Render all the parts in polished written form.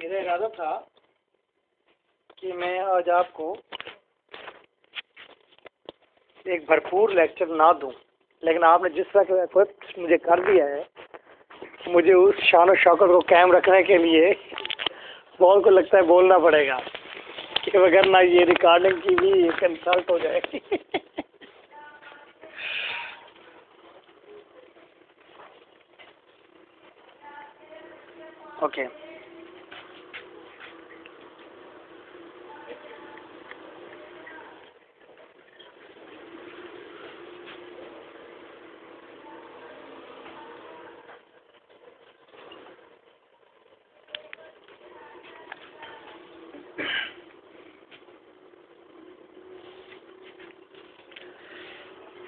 मेरा इरादा था कि मैं आज आपको एक भरपूर लेक्चर ना दूं, लेकिन आपने जिस तरह का एफर्ट मुझे कर दिया है, मुझे उस शान और शौकत को कायम रखने के लिए बॉल को लगता है बोलना पड़ेगा कि वगैरह ना ये रिकॉर्डिंग की भी एक इंसल्ट हो जाएगी। Okay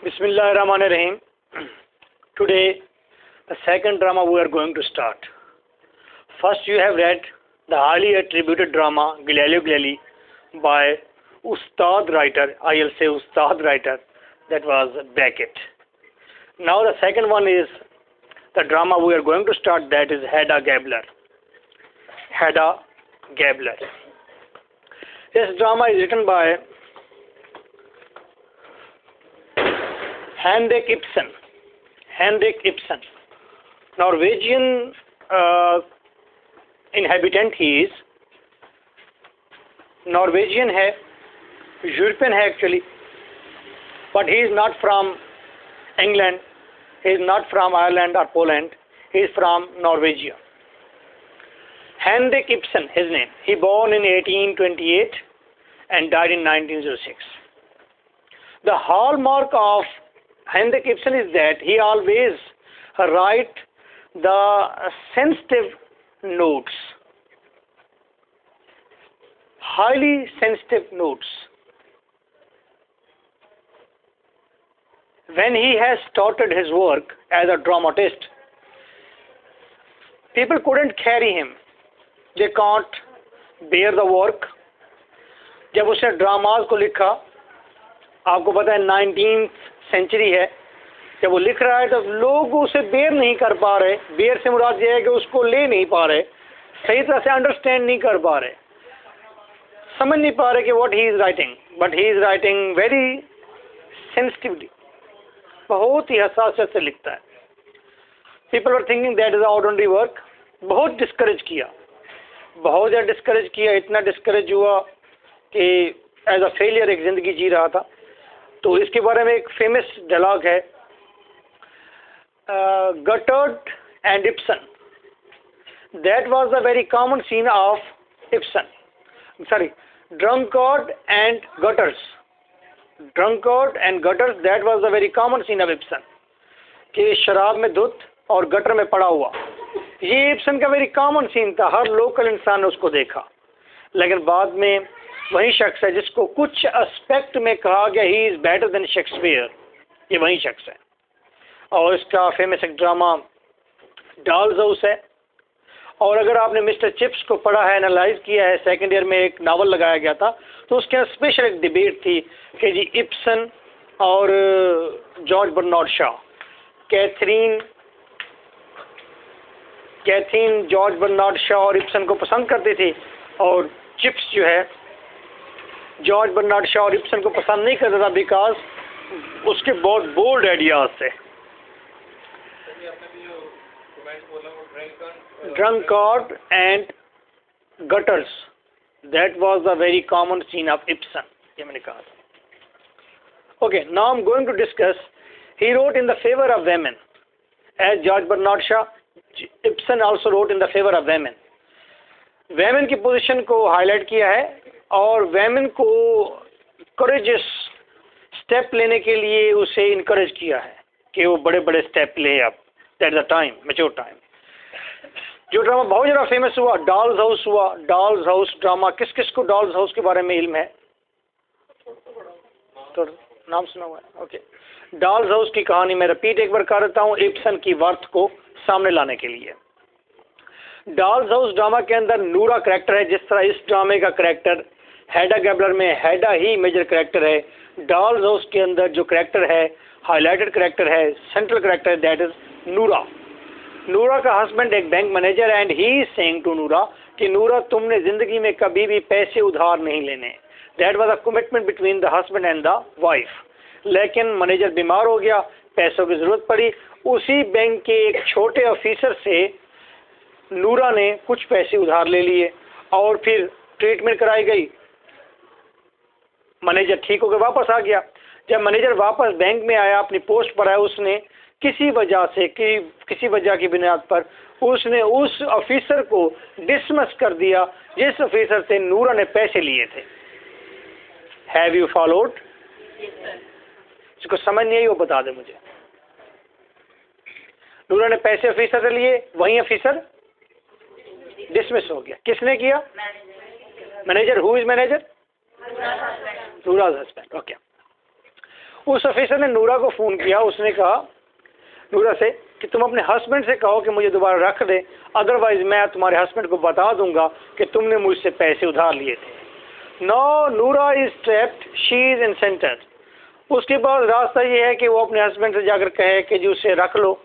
Bismillahirrahmanirrahim. Today, the second drama we are going to start. First, you have read the highly attributed drama Galileo Galilei by Ustad writer, I'll say Ustad writer, that was Beckett. Now the second one is the drama we are going to start, that is Hedda Gabler. Hedda Gabler. This drama is written by Henrik Ibsen. Henrik Ibsen, Norwegian inhabitant he is. Norwegian है, European है actually, but he is not from England, he is not from Ireland or Poland, he is from Norwegia. Henrik Ibsen, his name. He born in 1828 and died in 1906. The hallmark of Henrik Ibsen is that he always write the sensitive notes, highly sensitive notes. When he has started his work as a dramatist, people couldn't carry him. They can't bear the work. जब उसने dramas को लिखा, आपको पता है 19th century है, जब वो लिख रहा है तो लोग उसे बेयर नहीं कर पा रहे। बेयर से मुराद ये है कि उसको ले नहीं पा रहे, सही तरह से अंडरस्टैंड नहीं कर पा रहे, समझ नहीं पा रहे कि what he is writing, but he is writing very sensitively, बहुत ही हसासियत से लिखता है। People are thinking that is ordinary work. बहुत डिस्करेज किया, बहुत ज़्यादा डिस्करेज किया, इतना डिस्करेज हुआ कि एज अ फेलियर एक ज़िंदगी जी रहा था। तो इसके बारे में एक फेमस डायलॉग है, guttered and Ibsen, that was the very common scene of Ibsen, sorry drunkard and gutters, drunkard and gutters, that was the very common scene of Ibsen, कि शराब में धुत और गटर में पड़ा हुआ, ये इब्सन का वेरी कॉमन सीन था। हर लोकल इंसान ने उसको देखा, लेकिन बाद में वही शख्स है जिसको कुछ एस्पेक्ट में कहा गया he is better than Shakespeare, ये वही शख्स है। और इसका फेमस एक ड्रामा डॉल्स हाउस है। और अगर आपने मिस्टर चिप्स को पढ़ा है, एनालाइज किया है, सेकेंड ईयर में एक नावल लगाया गया था, तो उसके यहाँ स्पेशल एक डिबेट थी कि जी इब्सन और George Bernard Shaw, Catherine George Bernard Shaw और इब्सन को पसंद करती थी, और चिप्स जो है जॉर्ज बर्नार्ड शॉ और इब्सन को पसंद नहीं करता था बिकॉज उसके बहुत बोल्ड आइडियाज थे। Drunkard and gutters, that was the very common scene of Ibsen, ये मैंने कहा था। Okay, now I am going to discuss, he wrote in the favour of women as George Bernard Shaw, Ibsen also wrote in the favour of women. Women की position को highlight किया है और women को करेजियस स्टेप लेने के लिए उसे इनकरेज किया है कि वो बड़े बड़े स्टेप ले। अब that the time, mature time. जो ड्रामा बहुत ज़्यादा फेमस हुआ, डॉल्स हाउस हुआ। डॉल्स हाउस ड्रामा, किस किस को डॉल्स हाउस के बारे में इल्म है? तो नाम सुना हुआ है। ओके, डॉल्स हाउस की कहानी मैं रिपीट एक बार कर देता हूँ इब्सन की वर्थ को सामने लाने के लिए। डॉल्स हाउस ड्रामा के अंदर नूरा करेक्टर है, जिस तरह इस ड्रामे का करेक्टर हैडा गैबलर में हैडा ही मेजर कैरेक्टर है। डॉल्स हाउस के अंदर जो कैरेक्टर है, हाईलाइटेड कैरेक्टर है, central character, that is Nora. Nora का हस्बैंड एक bank manager and he is saying to Nora कि नूरा तुमने जिंदगी में कभी भी पैसे उधार नहीं लेने। That was a commitment between the husband and the wife. लेकिन मैनेजर बीमार हो गया, पैसों की जरूरत पड़ी, उसी बैंक के एक छोटे ऑफिसर से नूरा ने कुछ पैसे उधार ले लिए और फिर ट्रीटमेंट कराई गई। मैनेजर ठीक होकर वापस आ गया। जब मैनेजर वापस बैंक में आया, अपनी पोस्ट पर आया, उसने किसी वजह की बुनियाद पर उसने उस ऑफिसर को डिसमिस कर दिया जिस ऑफिसर से नूरा ने पैसे लिए थे। Have you followed? जिसको समझ नहीं आई वो बता दे मुझे। नूरा ने पैसे ऑफिसर से लिए, वही ऑफिसर डिसमिस हो गया। किसने किया? Manager. Who is manager? Nora's husband. Okay. उस ऑफिसर ने नूरा को फोन किया, उसने कहा नूरा से कि तुम अपने हस्बैंड से कहो कि मुझे दोबारा रख दे, अदरवाइज मैं तुम्हारे हस्बैंड को बता दूंगा कि तुमने मुझसे पैसे उधार लिए थे। नो, नूरा is trapped, she is in centre. उसके बाद रास्ता ये है कि वो अपने हस्बैंड से जाकर कहे कि जी उसे रख लो।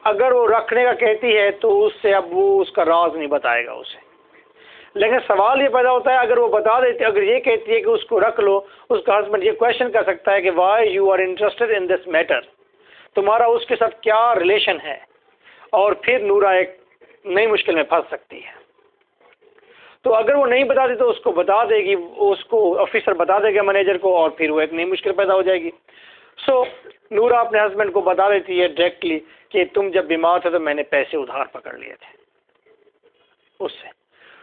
अगर वो रखने का कहती है तो उससे अब वो उसका राज नहीं बताएगा उसे। लेकिन सवाल ये पैदा होता है, अगर वो बता देती, अगर ये कहती है कि उसको रख लो, उसका हस्बैंड ये क्वेश्चन कर सकता है कि why you are interested in this matter, तुम्हारा उसके साथ क्या रिलेशन है, और फिर नूरा एक नई मुश्किल में फंस सकती है। तो अगर वो नहीं बताती तो उसको बता देगी, उसको ऑफिसर बता देगा मैनेजर को, और फिर वो एक नई मुश्किल पैदा हो जाएगी। सो नूरा अपने हस्बैंड को बता देती है डायरेक्टली कि तुम जब बीमार थे तो मैंने पैसे उधार पकड़ लिए थे उससे।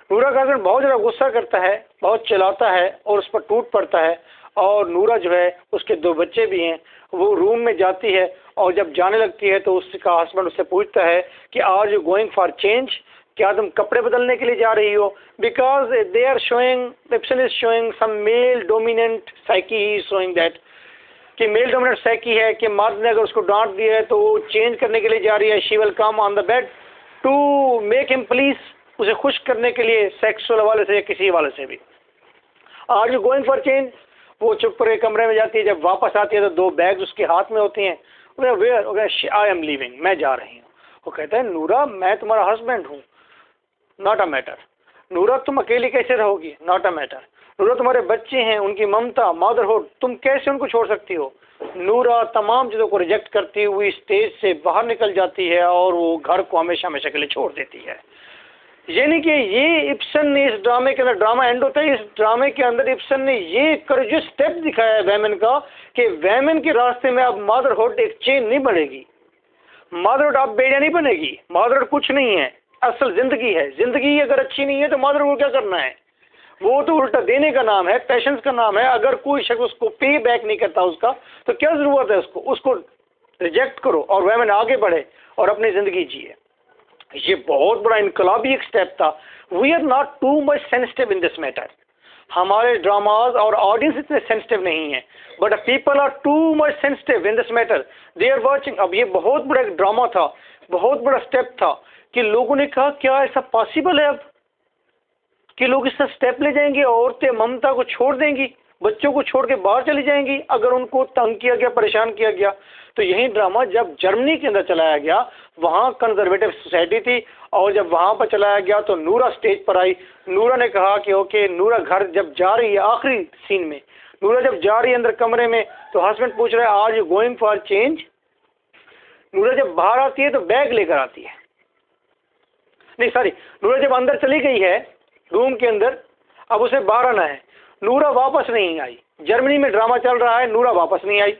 नूरा का हस्बैंड बहुत ज़्यादा गुस्सा करता है, बहुत चिल्लाता है और उस पर टूट पड़ता है। और नूरा जो है, उसके 2 बच्चे भी हैं, वो रूम में जाती है और जब जाने लगती है तो उसका हस्बैंड उससे पूछता है कि are you going for change, क्या तुम कपड़े बदलने के लिए जा रही हो? Because they are showing, Ibsen is showing some male dominant psyche, he is showing that कि मेल डोमिनेंट साइकी है कि मर्द ने अगर उसको डांट दिया है तो वो चेंज करने के लिए जा रही है। She will come on the bed to make him please, उसे खुश करने के लिए, सेक्सुअल हवाले से या किसी हवाले से भी। Are you going for change? वो चुप कर कमरे में जाती है। जब वापस आती है तो 2 बैग्स उसके हाथ में होती हैं। वेयर? आई एम लीविंग, मैं जा रही हूँ। वो कहता है नूरा मैं तुम्हारा हस्बैंड हूँ, नॉट अ मैटर। नूरा तुम अकेली कैसे रहोगी? Not a matter. नूरा तुम्हारे बच्चे हैं, उनकी ममता, मदरहुड, तुम कैसे उनको छोड़ सकती हो? नूरा तमाम चीज़ों को रिजेक्ट करती हुई स्टेज से बाहर निकल जाती है और वो घर को हमेशा हमेशा के लिए छोड़ देती है। यानी कि ये इब्सन ने इस ड्रामे के अंदर, ड्रामा एंड होता है, इस ड्रामे के अंदर इब्सन ने ये करेजियस स्टेप दिखाया है वैमन का कि वैमन के रास्ते में अब मदरहुड एक चेन नहीं बढ़ेगी। मदरहुड अब बेड़ा नहीं बनेगी। मदरहुड कुछ नहीं है, असल जिंदगी है। जिंदगी अगर अच्छी नहीं है तो मदरहुड क्या करना है? वो तो उल्टा देने का नाम है, पैशंस का नाम है। अगर कोई शख्स उसको पे बैक नहीं करता उसका, तो क्या ज़रूरत है उसको रिजेक्ट करो और वैमन आगे बढ़े और अपनी ज़िंदगी जिए। ये बहुत बड़ा इनकलाबी एक स्टेप था। We are not too much sensitive in this matter. हमारे ड्रामाज और ऑडियंस इतने सेंसिटिव नहीं है, but people are too much sensitive in this matter, they are watching. अब ये बहुत बड़ा एक ड्रामा था, बहुत बड़ा स्टेप था कि लोगों ने कहा क्या ऐसा पॉसिबल है अब कि लोग इसका स्टेप ले जाएंगे? औरतें ममता को छोड़ देंगी, बच्चों को छोड़ के बाहर चली जाएंगी अगर उनको तंग किया गया, परेशान किया गया। तो यही ड्रामा जब जर्मनी के अंदर चलाया गया, वहाँ कंजर्वेटिव सोसाइटी थी, और जब वहाँ पर चलाया गया तो नूरा स्टेज पर आई। नूरा ने कहा कि ओके, नूरा घर जब जा रही है, आखिरी सीन में नूरा जब जा रही है अंदर कमरे में, तो हस्बैंड पूछ रहा है are you going for change? Nora जब बाहर आती है तो बैग लेकर आती है, नहीं सॉरी, नूरा जब अंदर चली गई है रूम के अंदर, अब उसे बाहर आना है। नूरा वापस नहीं आई। जर्मनी में ड्रामा चल रहा है, नूरा वापस नहीं आई।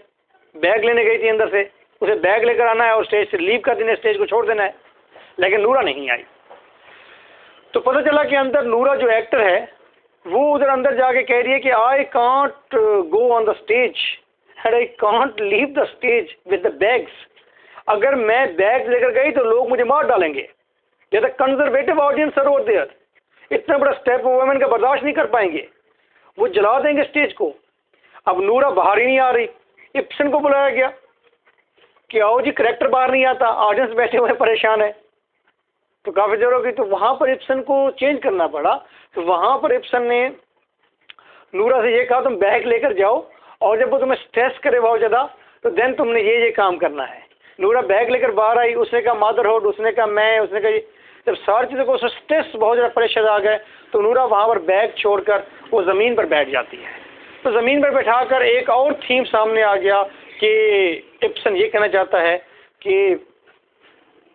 बैग लेने गई थी अंदर से, उसे बैग लेकर आना है और स्टेज से लीव कर देना है, स्टेज को छोड़ देना है, लेकिन नूरा नहीं आई। तो पता चला कि अंदर नूरा जो एक्टर है वो उधर अंदर जाके कह रही है कि I can't go on the stage and I can't leave the stage with the bags. अगर मैं बैग लेकर गई तो लोग मुझे मार डालेंगे। ये the conservative audience are over there. इतना बड़ा स्टेप वुमेन का बर्दाश्त नहीं कर पाएंगे, वो जला देंगे स्टेज को। अब नूरा बाहर ही नहीं आ रही। इब्सन को बुलाया गया कि आओ जी, करेक्टर बाहर नहीं आता, ऑडियंस बैठे हुए परेशान है। तो काफ़ी देर होगी, तो वहाँ पर इब्सन को चेंज करना पड़ा। तो वहाँ पर इब्सन ने नूरा से ये कहा तुम बैग लेकर जाओ और जब वो तुम्हें स्ट्रेस करे बहुत ज़्यादा तो देन तुमने ये काम करना है। नूरा बैग लेकर बाहर आई, उसने कहा मदरहुड, उसने कहा मैं, उसने कहा जब सारी चीज़ों को स्ट्रेस बहुत ज़्यादा प्रेशर आ गए तो नूरा वहाँ पर बैग छोड़कर वो ज़मीन पर बैठ जाती है। तो ज़मीन पर बैठाकर एक और थीम सामने आ गया कि इब्सन ये कहना चाहता है कि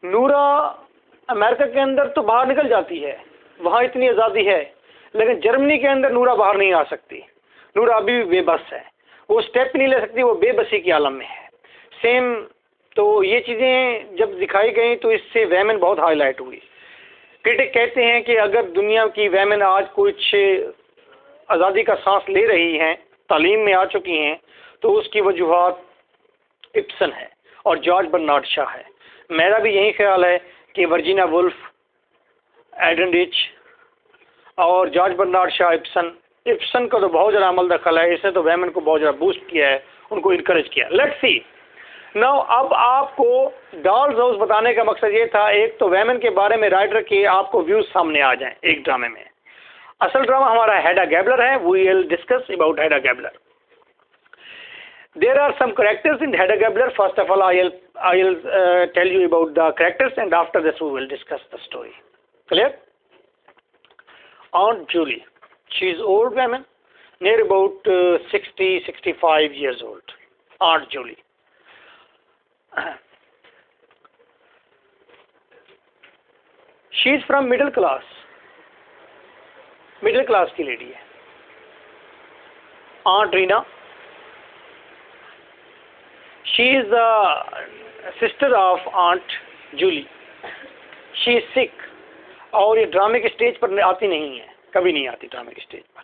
नूरा अमेरिका के अंदर तो बाहर निकल जाती है, वहाँ इतनी आज़ादी है, लेकिन जर्मनी के अंदर नूरा बाहर नहीं आ सकती। नूरा अभी भी बेबस है, वो स्टेप नहीं ले सकती, वो बेबसी के आलम में है। सेम तो ये चीज़ें जब दिखाई गई तो इससे वेमेन बहुत हाईलाइट हुई। क्रिटिक कहते हैं कि अगर दुनिया की वेमेन आज कुछ आज़ादी का सांस ले रही हैं, तालीम में आ चुकी हैं, तो उसकी वजूहात इब्सन है और जॉर्ज बर्नार्ड शॉ है। मेरा भी यही ख्याल है कि वर्जीनिया वुल्फ, एडन रिच और जॉर्ज बर्नार्ड शॉ, इब्सन का तो बहुत ज़्यादा अमल दखल है। इसने तो वेमेन को बहुत ज़्यादा बूस्ट किया है, उनको इनकरेज किया। लेट्स सी नाउ, अब आपको डॉल्स हाउस बताने का मकसद ये था, एक तो वेमेन के बारे में राइटर के आपको व्यूज़ सामने आ जाएं एक ड्रामे में। असल ड्रामा हमारा हेडा गैबलर है, we will discuss about Hedda Gabler. There are some characters in Hedda Gabler. First of all, I'll tell you about the characters, and after this we will discuss the story. Clear? Aunt Julie. She is old woman, near about 60-65 years old. Aunt Julie. She is from middle class. Middle class की lady है. Aunt Rena. She is the sister of Aunt Julie. She is sick. और ये ड्रामे के stage पर आती नहीं है, कभी नहीं आती ड्रामे के स्टेज पर,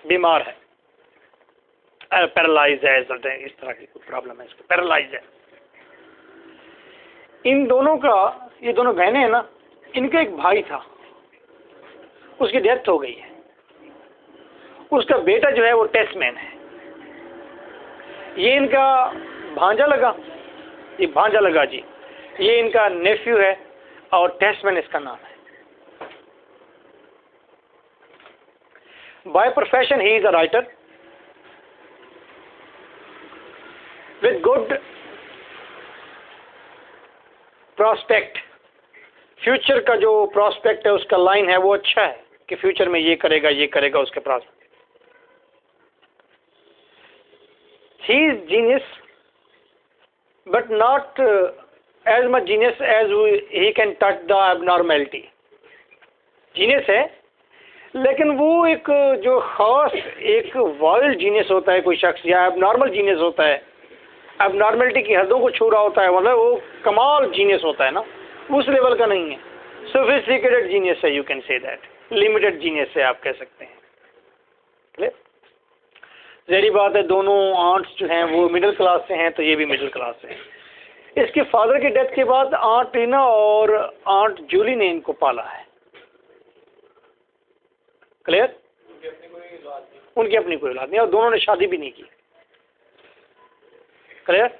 बीमार है, पैरालाइज है, इस तरह की कोई प्रॉब्लम है, इसको पैरालाइज है। इन दोनों का, ये दोनों बहनें हैं ना, इनका एक भाई था, उसकी डेथ हो गई है। उसका बेटा जो है वो टेस्टमैन है। ये इनका भांजा लगा, ये भांजा लगा जी, ये इनका नेफ्यू है और टेस्टमैन इसका नाम है। By profession he is a writer with good prospect. Future का जो प्रॉस्पेक्ट है, उसका लाइन है वो अच्छा है कि फ्यूचर में ये करेगा उसके prospect. He is genius, but not as much genius as he can touch the abnormality. Genius है, लेकिन वो एक जो खास एक वाइल्ड जीनियस होता है कोई शख्स, या एबनॉर्मल जीनियस होता है, एबनॉर्मलिटी की हदों को छू रहा होता है, मतलब वो कमाल जीनियस होता है ना, उस लेवल का नहीं है। सोफिस्टिकेटेड जीनियस है, you can say that, limited genius है आप कह सकते हैं। ज़ाहिर बात है दोनों आंट्स जो हैं वो मिडिल क्लास से हैं, तो ये भी मिडिल क्लास से हैं। इसके फादर की डेथ के बाद आंट रीना और आंट जूली ने इनको पाला है। क्लियर? उनकी अपनी कोई औलाद नहीं और दोनों ने शादी भी नहीं की। क्लियर?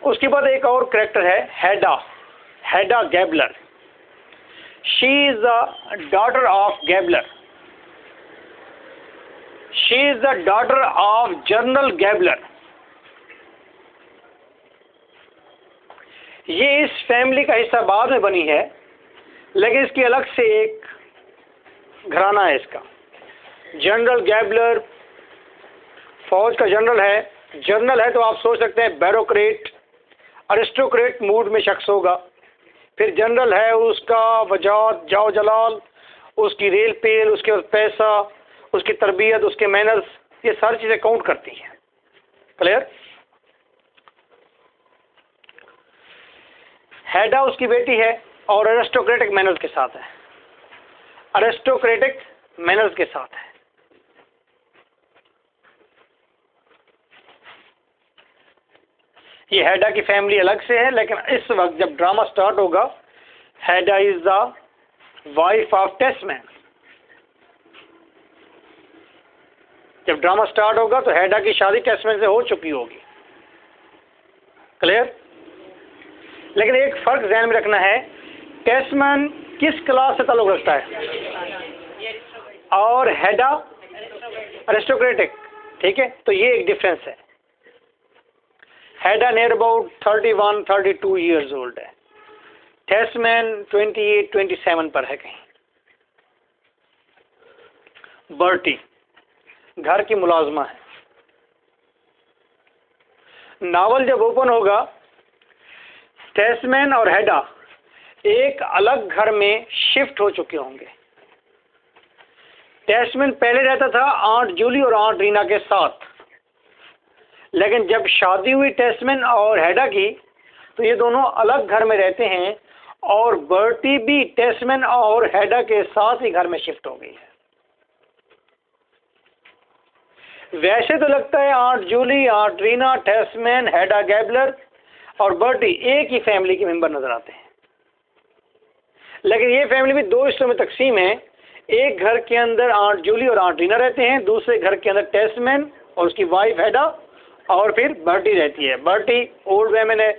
उसके बाद एक और कैरेक्टर है Hedda Gabler. She is the daughter of Gabler. She is the daughter of General Gabler. ये इस फैमिली का हिस्सा बाद में बनी है, लेकिन इसकी अलग से एक घराना है इसका। जनरल गैबलर फौज का जनरल है। जनरल है तो आप सोच सकते हैं ब्यूरोक्रेट, अरिस्टोक्रेट मूड में शख्स होगा। फिर जनरल है, उसका वजात, जाओ जलाल, उसकी रेल पेल, उसके पास पैसा, उसकी तरबियत, उसके मैनर्स, ये सारी चीज़ें काउंट करती हैं। क्लियर? हेडा उसकी बेटी है और अरिस्टोक्रेटिक मैनर्स के साथ है, अरिस्टोक्रेटिक मैनर्स के साथ है। ये हेडा की फैमिली अलग से है, लेकिन इस वक्त जब ड्रामा स्टार्ट होगा, हेडा इज द वाइफ ऑफ टेस्टमैन। जब ड्रामा स्टार्ट होगा तो हेडा की शादी टेस्टमैन से हो चुकी होगी। क्लियर? लेकिन एक फर्क ध्यान में रखना है, टेस्टमैन किस क्लास से ताल्लुक रखता है? और हेडा अरिस्टोक्रेटिक, ठीक है। तो ये एक डिफरेंस है। हेडा नियर अबाउट 31-32 ईयर्स ओल्ड है, टेस्टमैन 28-27 पर है कहीं। बर्टी घर की मुलाजमा है। नावल जब ओपन होगा, टेस्टमैन और हेडा एक अलग घर में शिफ्ट हो चुके होंगे। टेस्टमैन पहले रहता था आंट जूली और आंट रीना के साथ, लेकिन जब शादी हुई टेस्टमैन और हेडा की तो ये दोनों अलग घर में रहते हैं, और बर्टी भी टेस्टमैन और हेडा के साथ ही घर में शिफ्ट हो गई है। वैसे तो लगता है aunt Julie, aunt Rina, Tesman, Hedda Gabler और बर्टी एक ही फैमिली के मेंबर नजर आते हैं, लेकिन ये फैमिली भी दो हिस्सों में तकसीम है। एक घर के अंदर आंट जूली और आंट रीना रहते हैं, दूसरे घर के अंदर टेस्टमैन और उसकी वाइफ हेडा और फिर बर्टी रहती है। बर्टी ओल्ड वेमेन है,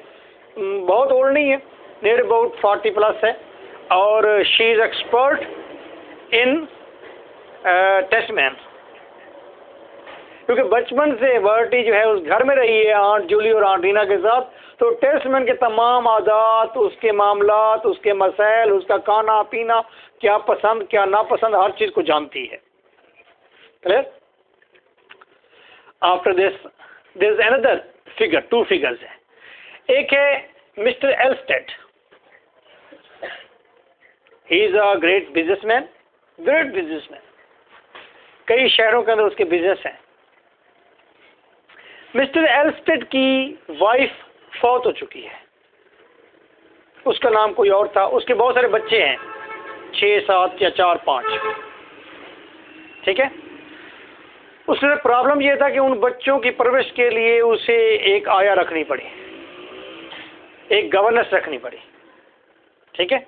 बहुत ओल्ड नहीं है, नियर अबाउट 40 प्लस है, और शी इज एक्सपर्ट इन टेस्टमैन, क्योंकि बचपन से बर्टी जो है उस घर में रही है आंट जूली और आंट रीना के साथ, तो टेस्टमैन के तमाम आदात, उसके मामलात, उसके मसाइल, उसका खाना पीना, क्या पसंद क्या नापसंद, हर चीज को जानती है। Clear? After this there is another figure, 2 figures है। एक है mister Elvsted, he is a great businessman, कई शहरों के अंदर उसके बिजनेस हैं। मिस्टर एल्स्टेड की वाइफ फौत हो चुकी है, उसका नाम कोई और था, उसके बहुत सारे बच्चे हैं, 6-7 या 4-5, ठीक है। उसमें प्रॉब्लम यह था कि उन बच्चों की परवरिश के लिए उसे एक आया रखनी पड़ी, एक गवर्नेंस रखनी पड़ी, ठीक है।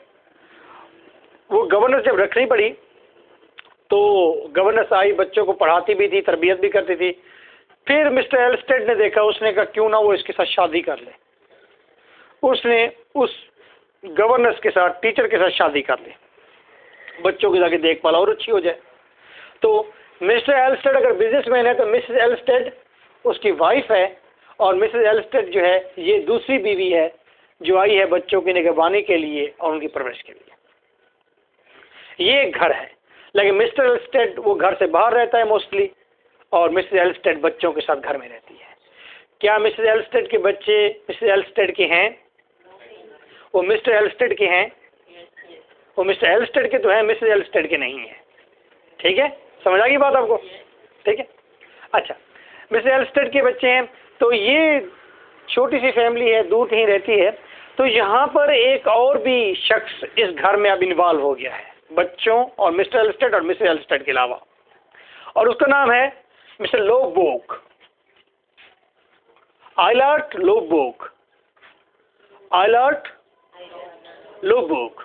वो गवर्नेंस जब रखनी पड़ी तो गवर्नेंस आई, बच्चों को पढ़ाती भी थी, तरबियत भी करती थी। फिर मिस्टर एल्स्टेड ने देखा, उसने कहा क्यों ना वो इसके साथ शादी कर ले। उसने उस गवर्नेंस के साथ, टीचर के साथ शादी कर ली, बच्चों की जाके देखभाल और अच्छी हो जाए। तो मिस्टर एल्स्टेड अगर बिजनेसमैन है तो मिसेस एल्स्टेड उसकी वाइफ है, और मिसेस एल्स्टेड जो है ये दूसरी बीवी है जो आई है बच्चों की निगहबानी के लिए और उनकी परवरिश के लिए। ये एक घर है, लेकिन मिस्टर एल्स्टेड वो घर से बाहर रहता है मोस्टली, और मिसेस एल्स्टेड बच्चों के साथ घर में रहती है। क्या मिसेस एल्स्टेड के बच्चे मिसेस एल्स्टेड के हैं? वो मिस्टर एल्स्टेड के हैं, वो मिस्टर एल्स्टेड के तो हैं, मिसेस एल्स्टेड के नहीं है, ठीक है। समझ आ गई बात आपको? ठीक है। अच्छा, मिसेस एल्स्टेड के बच्चे हैं, तो ये छोटी सी फैमिली है, दूर कहीं रहती है। तो यहाँ पर एक और भी शख्स इस घर में अब इन्वॉल्व हो गया है, बच्चों और मिस्टर एल्स्टेड और मिसेस एल्स्टेड के अलावा, और उसका नाम है mister Lovborg, Eilert Lovborg, Eilert Lovborg.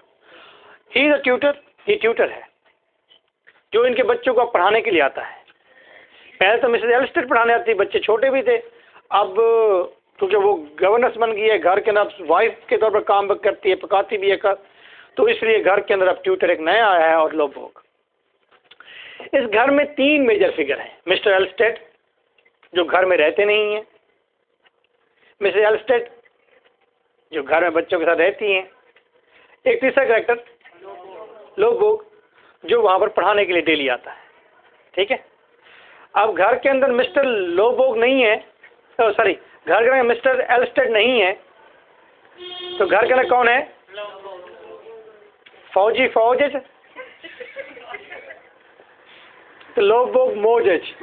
He is a tutor, ये ट्यूटर है जो इनके बच्चों को पढ़ाने के लिए आता है। पहले तो मिसेस एल्स्टेड पढ़ाने आती, बच्चे छोटे भी थे, अब क्योंकि वो गवर्नेंस बन गई है, घर के अंदर वाइफ के तौर पर काम करती है, पकाती भी है कर, तो इसलिए घर के अंदर अब ट्यूटर एक नया आया है, और लोबोक। इस घर में 3 मेजर फिगर हैं। मिस्टर एल्स्टेड जो घर में रहते नहीं हैं, मिसेस एल्स्टेड जो घर में बच्चों के साथ रहती हैं, एक तीसरा कैरेक्टर लोबोक जो वहां पर पढ़ाने के लिए डेली आता है, ठीक है। अब घर के अंदर मिस्टर लोबोक नहीं है, सॉरी, घर के अंदर मिस्टर एल्स्टेड नहीं है, तो घर के अंदर कौन है? फौजी फौज, तो लोबोक मोजेज।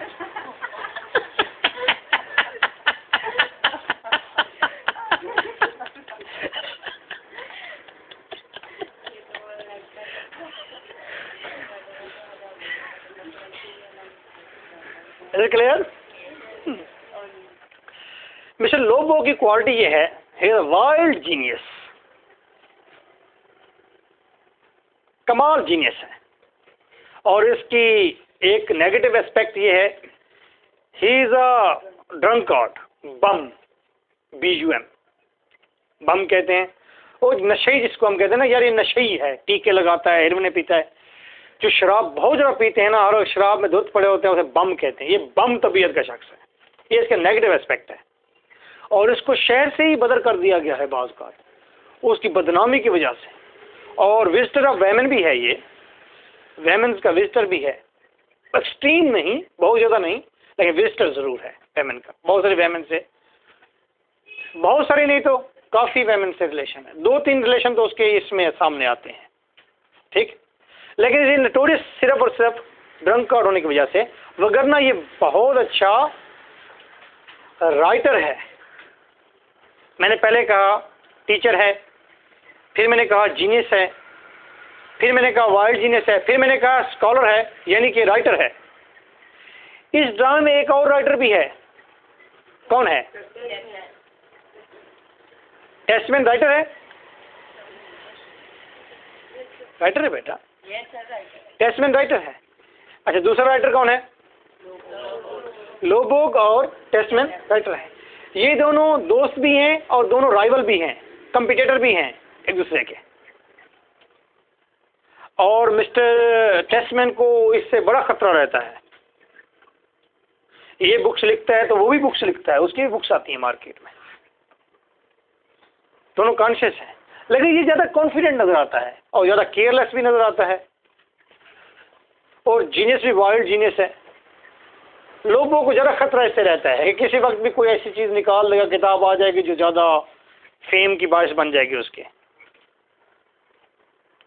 Is it clear? Mister Lovborg की क्वालिटी ये है, he is a wild genius, कमाल जीनियस है। और इसकी एक नेगेटिव एस्पेक्ट ये है, ही इज अ ड्रंकॉट, बम, BUM, बम कहते हैं वो नशेई जिसको हम कहते हैं ना, यार ये नशेई है, टीके लगाता है, हेरोइन पीता है, जो शराब बहुत ज़्यादा पीते हैं ना और शराब में धुत पड़े होते हैं, उसे बम कहते हैं। ये बम तबीयत का शख्स है, ये इसका नेगेटिव एस्पेक्ट है। और इसको शहर से ही बदर कर दिया गया है बाज़ का, उसकी बदनामी की वजह से। और विजिटर ऑफ वेमेन भी है, ये वेमेन्स का विजिटर भी है, एक्सट्रीम नहीं, बहुत ज़्यादा नहीं, लेकिन विजिटर ज़रूर है वेमेन का। बहुत सारी वेमेन से, बहुत सारी नहीं तो काफ़ी वेमेन से रिलेशन है, 2-3 रिलेशन तो उसके इसमें सामने आते हैं, ठीक। लेकिन ये नोटोरियस सिर्फ और सिर्फ ड्रंक कार्ड होने की वजह से, वगरना ये बहुत अच्छा राइटर है। मैंने पहले कहा टीचर है, फिर मैंने कहा जीनियस है, फिर मैंने कहा वाइल्ड जीनियस है, फिर मैंने कहा स्कॉलर है, यानी कि राइटर है। इस ड्रामे में एक और राइटर भी है, कौन है? टेस्टमैन राइटर है, राइटर है बेटा, टेस्टमैन राइटर है। अच्छा, दूसरा राइटर कौन है? लोबोग और टेस्टमैन राइटर है। ये दोनों दोस्त भी हैं और दोनों राइवल भी हैं, कंपिटिटर भी हैं एक दूसरे के। और मिस्टर टेस्टमैन को इससे बड़ा खतरा रहता है, ये बुक्स लिखता है तो वो भी बुक्स लिखता है, उसकी भी बुक्स आती हैं मार्केट में, दोनों कॉन्शियस हैं। लेकिन ये ज़्यादा कॉन्फिडेंट नज़र आता है और ज़्यादा केयरलेस भी नज़र आता है, और जीनियस भी वाइल्ड जीनियस है। लोगों को ज़्यादा खतरा इससे रहता है कि किसी वक्त भी कोई ऐसी चीज़ निकाल देगा, किताब आ जाएगी जो ज़्यादा फेम की बारिश बन जाएगी उसके।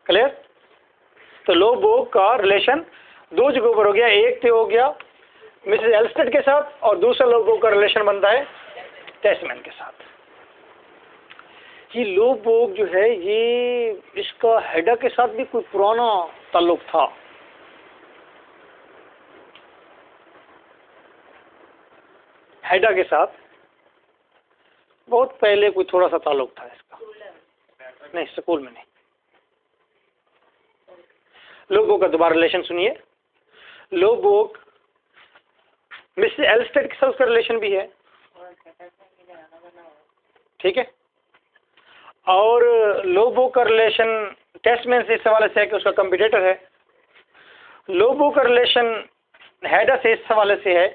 क्लियर? तो लोबो का रिलेशन दो जगहों पर हो गया, एक तो हो गया मिसेस एल्स्टेड के साथ और दूसरा लोबो का रिलेशन बनता है टेस्टमैन के साथ। ये लोबो जो है ये इसका हेडा के साथ भी कोई पुराना ताल्लुक था। हेडा के साथ बहुत पहले कोई थोड़ा सा ताल्लुक था इसका, नहीं स्कूल में नहीं। लोबो का दोबारा रिलेशन सुनिए। लोबो मिसेस एल्स्टेड के साथ उसका रिलेशन भी है, ठीक है। और लोबो का रिलेशन टेस्टमैन से इस हवाले से है कि उसका कंपिटिटर है। लोबो का रिलेशन हेडा से इस हवाले से है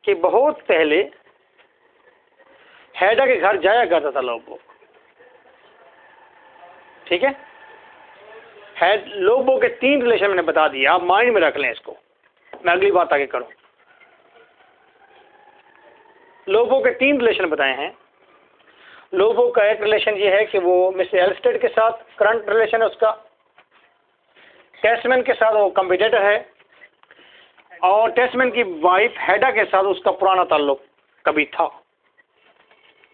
कि बहुत पहले हेडा के घर जाया करता था लोबो, ठीक है। लोबो के 3 रिलेशन मैंने बता दिया, आप माइंड में रख लें इसको, मैं अगली बात आगे करूं। लोबो के 3 रिलेशन बताए हैं। लोबो का एक रिलेशन ये है कि वो मिसेस एल्स्टेड के साथ करंट रिलेशन है उसका, टेस्टमैन के साथ वो कंपिटिटर है, और टेस्टमैन की वाइफ हेडा के साथ उसका पुराना ताल्लुक कभी था।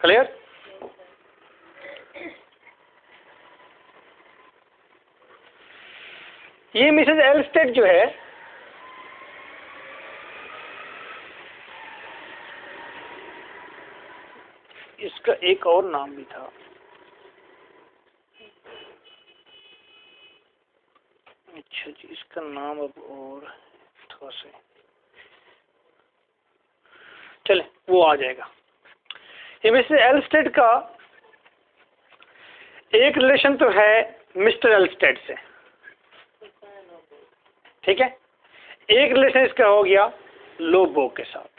क्लियर? ये मिसेस एल्स्टेड जो है इसका एक और नाम भी था, अच्छा जी इसका नाम अब और थोड़ा सा चले वो आ जाएगा। ये मिसेस एल्स्टेड का एक रिलेशन तो है मिस्टर एल्स्टेड से, ठीक है। एक रिलेशन इसका हो गया लोबो के साथ।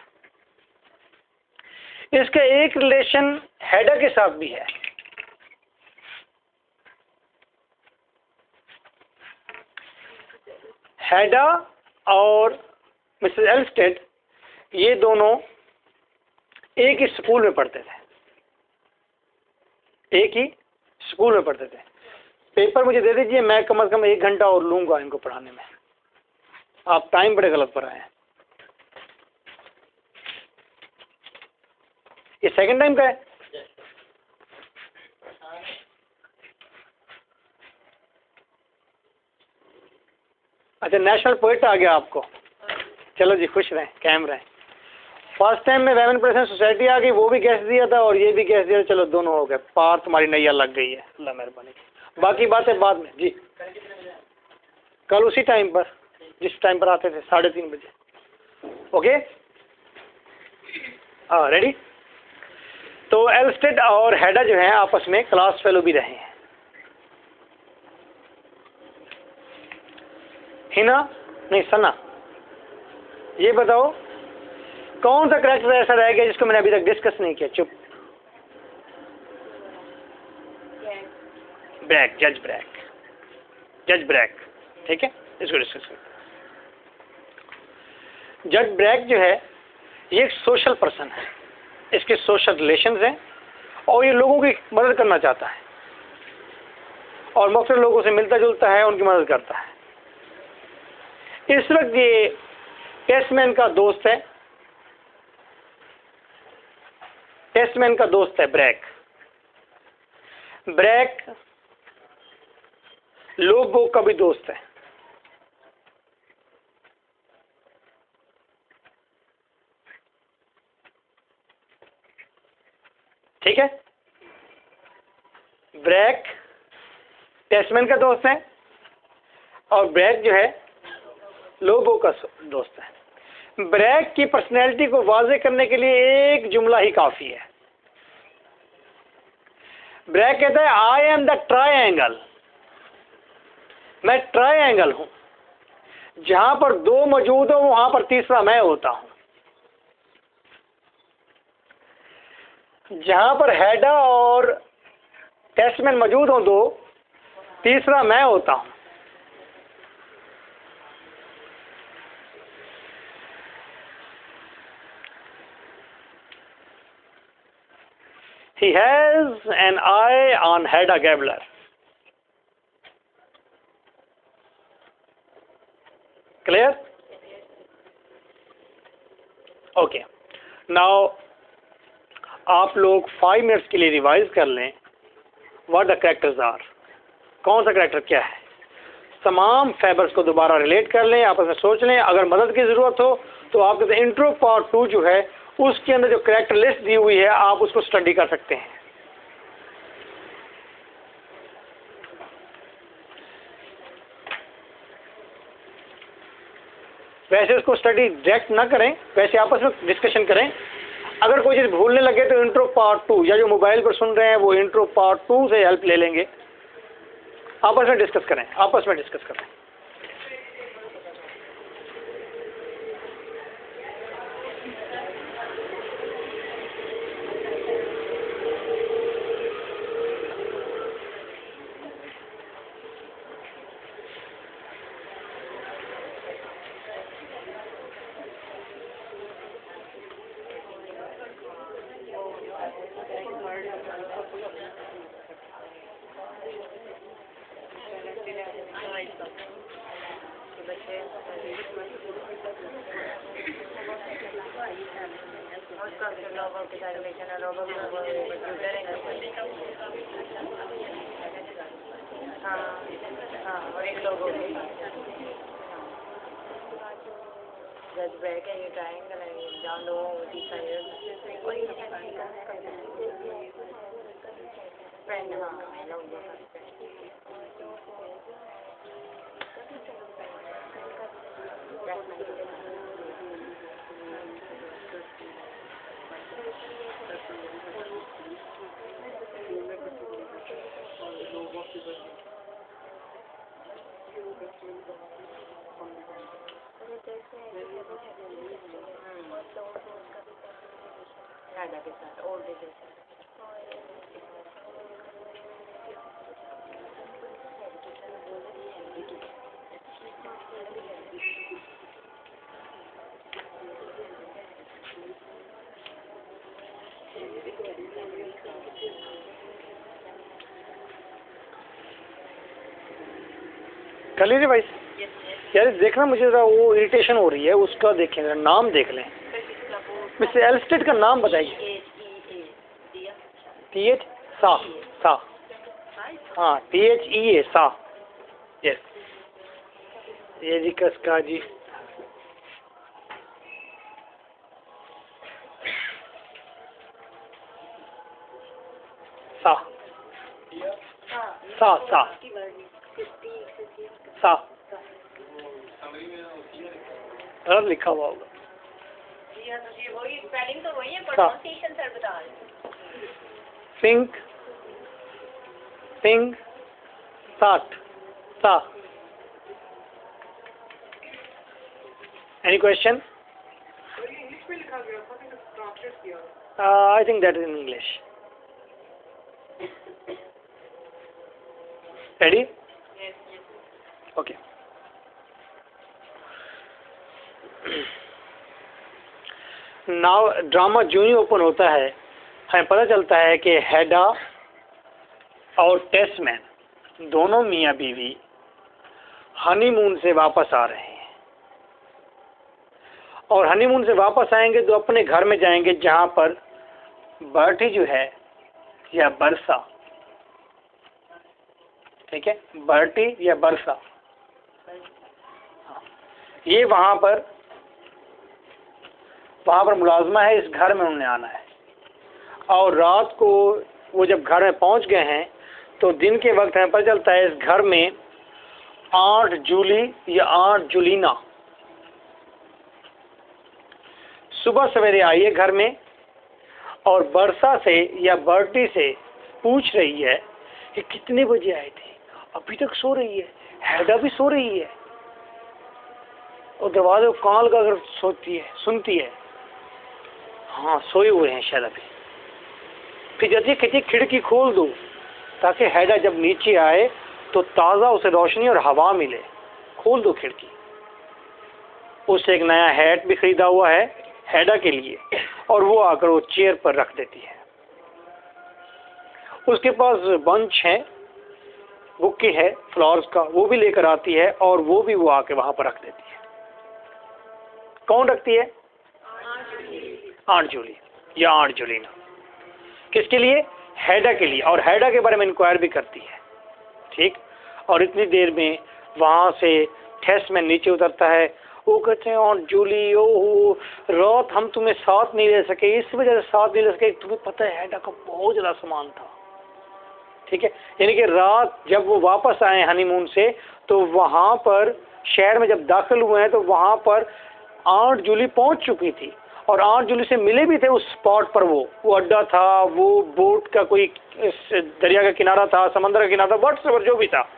इसका एक रिलेशन हेडा के साथ भी है। हेडा और मिसेस एल्स्टेड ये दोनों एक ही स्कूल में पढ़ते थे, एक ही स्कूल में पढ़ते थे। पेपर मुझे दे दीजिए, मैं कम से कम 1 घंटा और लूँगा इनको पढ़ाने में। आप टाइम बड़े गलत पर आए हैं। ये सेकंड टाइम का है। अच्छा, नेशनल पोएट आ गया आपको, चलो जी खुश रहें, कायम रहें। फर्स्ट टाइम में वेमेन प्रेजेंट सोसाइटी आ गई, वो भी गैस दिया था और ये भी गैस दिया, चलो दोनों हो गए पार, तुम्हारी नैया लग गई है, अल्लाह मेहरबानी। बाकी बातें बाद में जी, कल उसी टाइम पर जिस टाइम पर आते थे 3:30 बजे। ओके, हाँ रेडी। तो एल्स्टेड और हेडा जो हैं आपस में क्लास फेलो भी रहे हैं। हिना नहीं सना। ये बताओ कौन सा करेक्टर ऐसा रह गया जिसको मैंने अभी तक डिस्कस नहीं किया? चुप। ब्रैक, जज ब्रैक, जज ब्रैक, ठीक है, इसको डिस्कस करें। जज ब्रैक जो है ये एक सोशल पर्सन है, इसके सोशल रिलेशंस हैं और ये लोगों की मदद करना चाहता है और मुख्तलिफ लोगों से मिलता जुलता है, उनकी मदद करता है। इस वक्त ये टेस्टमैन का दोस्त है, टेस्टमैन का दोस्त है ब्रैक। ब्रैक लोगों का भी दोस्त है। ठीक है, ब्रैक टेस्टमैन का दोस्त है और ब्रैक जो है लोगों का दोस्त है। ब्रैक की पर्सनैलिटी को वाज़ेह करने के लिए एक जुमला ही काफ़ी है। ब्रैक कहता है आई एम द ट्रायंगल, मैं ट्रायंगल हूं, जहां पर दो मौजूद हो वहां पर तीसरा मैं होता हूं। जहां पर हेडा और टेस्टमैन मौजूद हो दो, तीसरा मैं होता हूं। He has an eye on Hedda Gabler. Clear? Okay. Now आप लोग 5 मिनट्स के लिए रिवाइज कर लें what the characters are. कौन सा करेक्टर क्या है, तमाम फैबर्स को दोबारा रिलेट कर लें, आपस में सोच लें। अगर मदद की ज़रूरत हो तो आपके इंट्रो पार्ट 2 जो है उसके अंदर जो करेक्टर लिस्ट दी हुई है आप उसको स्टडी कर सकते हैं। वैसे उसको स्टडी डायरेक्ट ना करें, वैसे आपस में डिस्कशन करें। अगर कोई चीज़ भूलने लगे तो इंट्रो पार्ट 2 या जो मोबाइल पर सुन रहे हैं वो इंट्रो पार्ट 2 से हेल्प ले लेंगे। आपस में डिस्कस करें, आपस में डिस्कस करें। कर लीजिए भाई। यार देखना, मुझे ज़रा वो इरिटेशन हो रही है, उसका देखें, जरा नाम देख लें। मिस्टर एल्स्टेड का नाम बताइए। TH सा, सा, हाँ THEA सा, यस। ये जी कसका जी, सा सा सा सा, गलत लिखा हुआ होगा। पिंक पिंक साठ सा, एनी क्वेश्चन? इंग्लिश में लिखा गया था लेकिन ट्रांसलेट किया। I think that is in English. Ready? Okay. Now drama जो ही ओपन होता है हमें पता चलता है कि हेडा और टेस्टमैन दोनों मियाँ बीवी हनीमून से वापस आ रहे हैं, और हनीमून से वापस आएंगे तो अपने घर में जाएंगे जहाँ पर बर्टी जो है या बरसा, ठीक है, बर्टी या बरसा, ये वहाँ पर मुलाजमा है, इस घर में उन्हें आना है। और रात को वो जब घर में पहुँच गए हैं तो दिन के वक्त हमें पता चलता है इस घर में 8 जूली या 8 जुलीना सुबह सवेरे आई है घर में, और बरसा से या बर्टी से पूछ रही है कि कितने बजे आए थे, अभी तक सो रही है, हेडा भी सो रही है, और दरवाजे को कान लगा कर सोती है, सुनती है, हाँ सोए हुए हैं शायद अभी। फिर जल्दी कहती खिड़की खोल दो ताकि हेडा जब नीचे आए तो ताज़ा उसे रोशनी और हवा मिले, खोल दो खिड़की। उसे एक नया हैट भी खरीदा हुआ है हेडा के लिए, और वो आकर वो चेयर पर रख देती है। उसके पास बंच है, बुके है फ्लावर्स का, वो भी लेकर आती है, और वो भी वो आके वहां पर रख देती है। कौन रखती है? आंट जूली या आंट जूलीना। किसके लिए? हेडा के लिए, और हेडा के बारे में इंक्वायर भी करती है, ठीक। और इतनी देर में वहां से टेस्टमैन नीचे उतरता है, वो कहते हैं आंट जूली, ओह रात हम तुम्हें साथ नहीं ले सके, इस वजह से साथ नहीं ले सके, तुम्हें पता है हेडा का बहुत ज्यादा सामान था, ठीक है। यानी कि रात जब वो वापस आए हनीमून से तो वहां पर शहर में जब दाखिल हुए हैं तो वहां पर आंट जूली पहुंच चुकी थी, और आंट जूली से मिले भी थे उस स्पॉट पर। वो अड्डा था, वो बोट का कोई दरिया का किनारा था, समंदर का किनारा था, व्हाट्सएवर जो भी था,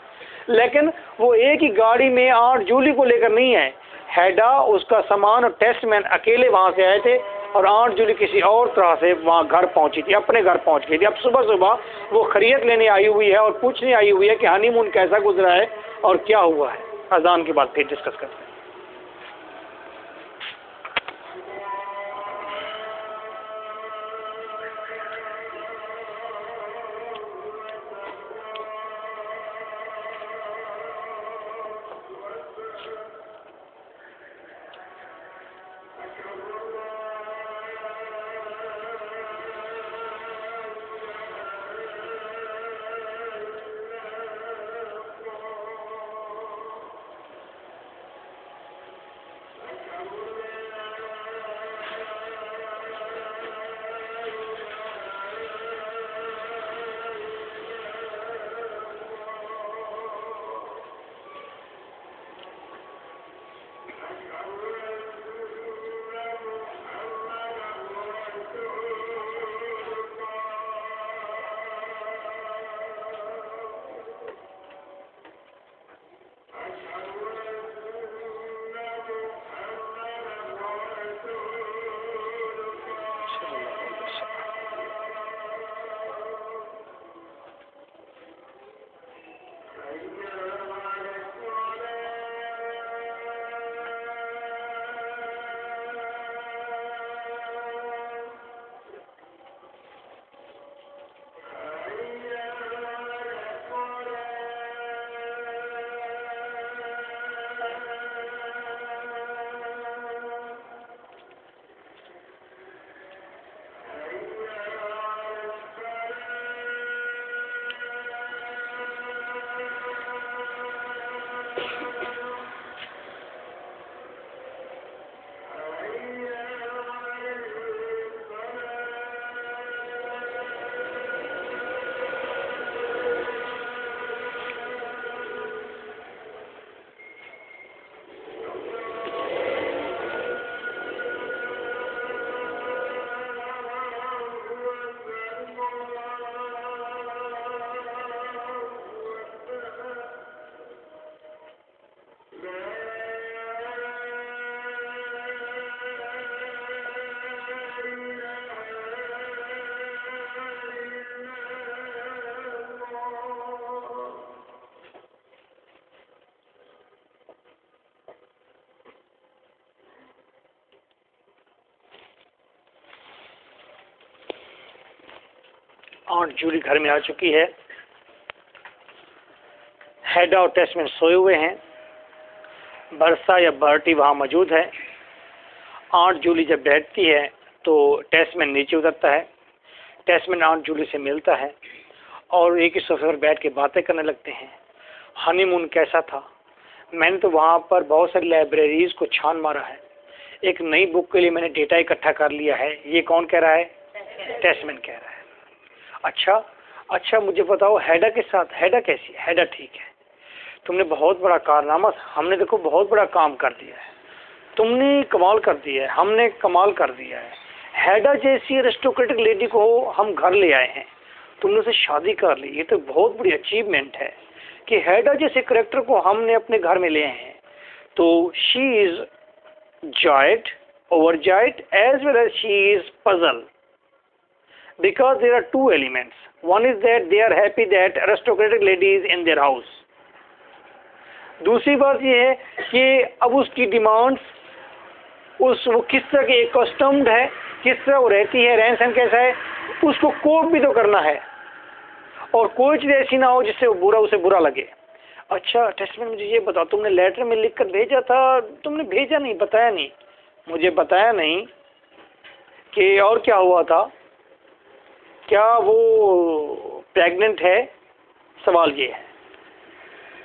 लेकिन वो एक ही गाड़ी में आंट जूली को लेकर नहीं है। हेडा, उसका सामान और टेस्टमैन अकेले वहां से आए थे, और आंट जूली किसी और तरह से वहां घर पहुंची थी, अपने घर पहुंच गई थी। अब सुबह सुबह वो खैरियत लेने आई हुई है और पूछने आई हुई है कि हनीमून कैसा गुजरा है और क्या हुआ है। अजान के बाद फिर डिस्कस करते हैं। ऑन्ट जूली घर में आ चुकी है। हैडा और टेस्टमैन सोए हुए हैं। बर्सा या बर्टी वहाँ मौजूद है। ऑन्ट जूली जब बैठती है तो टेस्टमैन नीचे उतरता है। टेस्टमैन ऑन्ट जूली से मिलता है और एक ही सोफे पर बैठ के बातें करने लगते हैं। हनीमून कैसा था? मैंने तो वहाँ पर बहुत सारी लाइब्रेरीज को छान मारा है। एक नई बुक के लिए मैंने डेटा इकट्ठा कर लिया है। ये कौन कह रहा है? टेस्टमैन कह रहा है। अच्छा मुझे बताओ, हैडा के साथ हैडा कैसी है? हैडा ठीक है। तुमने बहुत बड़ा कारनामा, हमने देखो बहुत बड़ा काम कर दिया है। तुमने कमाल कर दिया है, हमने कमाल कर दिया है। हैडा जैसी एरिस्टोक्रेटिक लेडी को हम घर ले आए हैं, तुमने उससे शादी कर ली। ये तो बहुत बड़ी अचीवमेंट है कि हैडा जैसे करेक्टर को हमने अपने घर में ले आए हैं। तो she is joyed, overjoyed, as well as she is puzzled, because there are two elements. One is that they are happy that aristocratic lady is in their house. दूसरी बात ये है कि अब उसकी डिमांड्स वो किस तरह की कस्टम्ड है, किस तरह वो रहती है, रहन सहन कैसा है, उसको कोप भी तो करना है और कोई चीज़ ऐसी ना हो जिससे उसे बुरा लगे। अच्छा टेस्टमैन, मुझे ये बताओ, तुमने लेटर में लिख कर भेजा था, तुमने भेजा नहीं, बताया नहीं, मुझे बताया नहीं कि और क्या हुआ था? क्या वो प्रेग्नेंट है? सवाल ये है।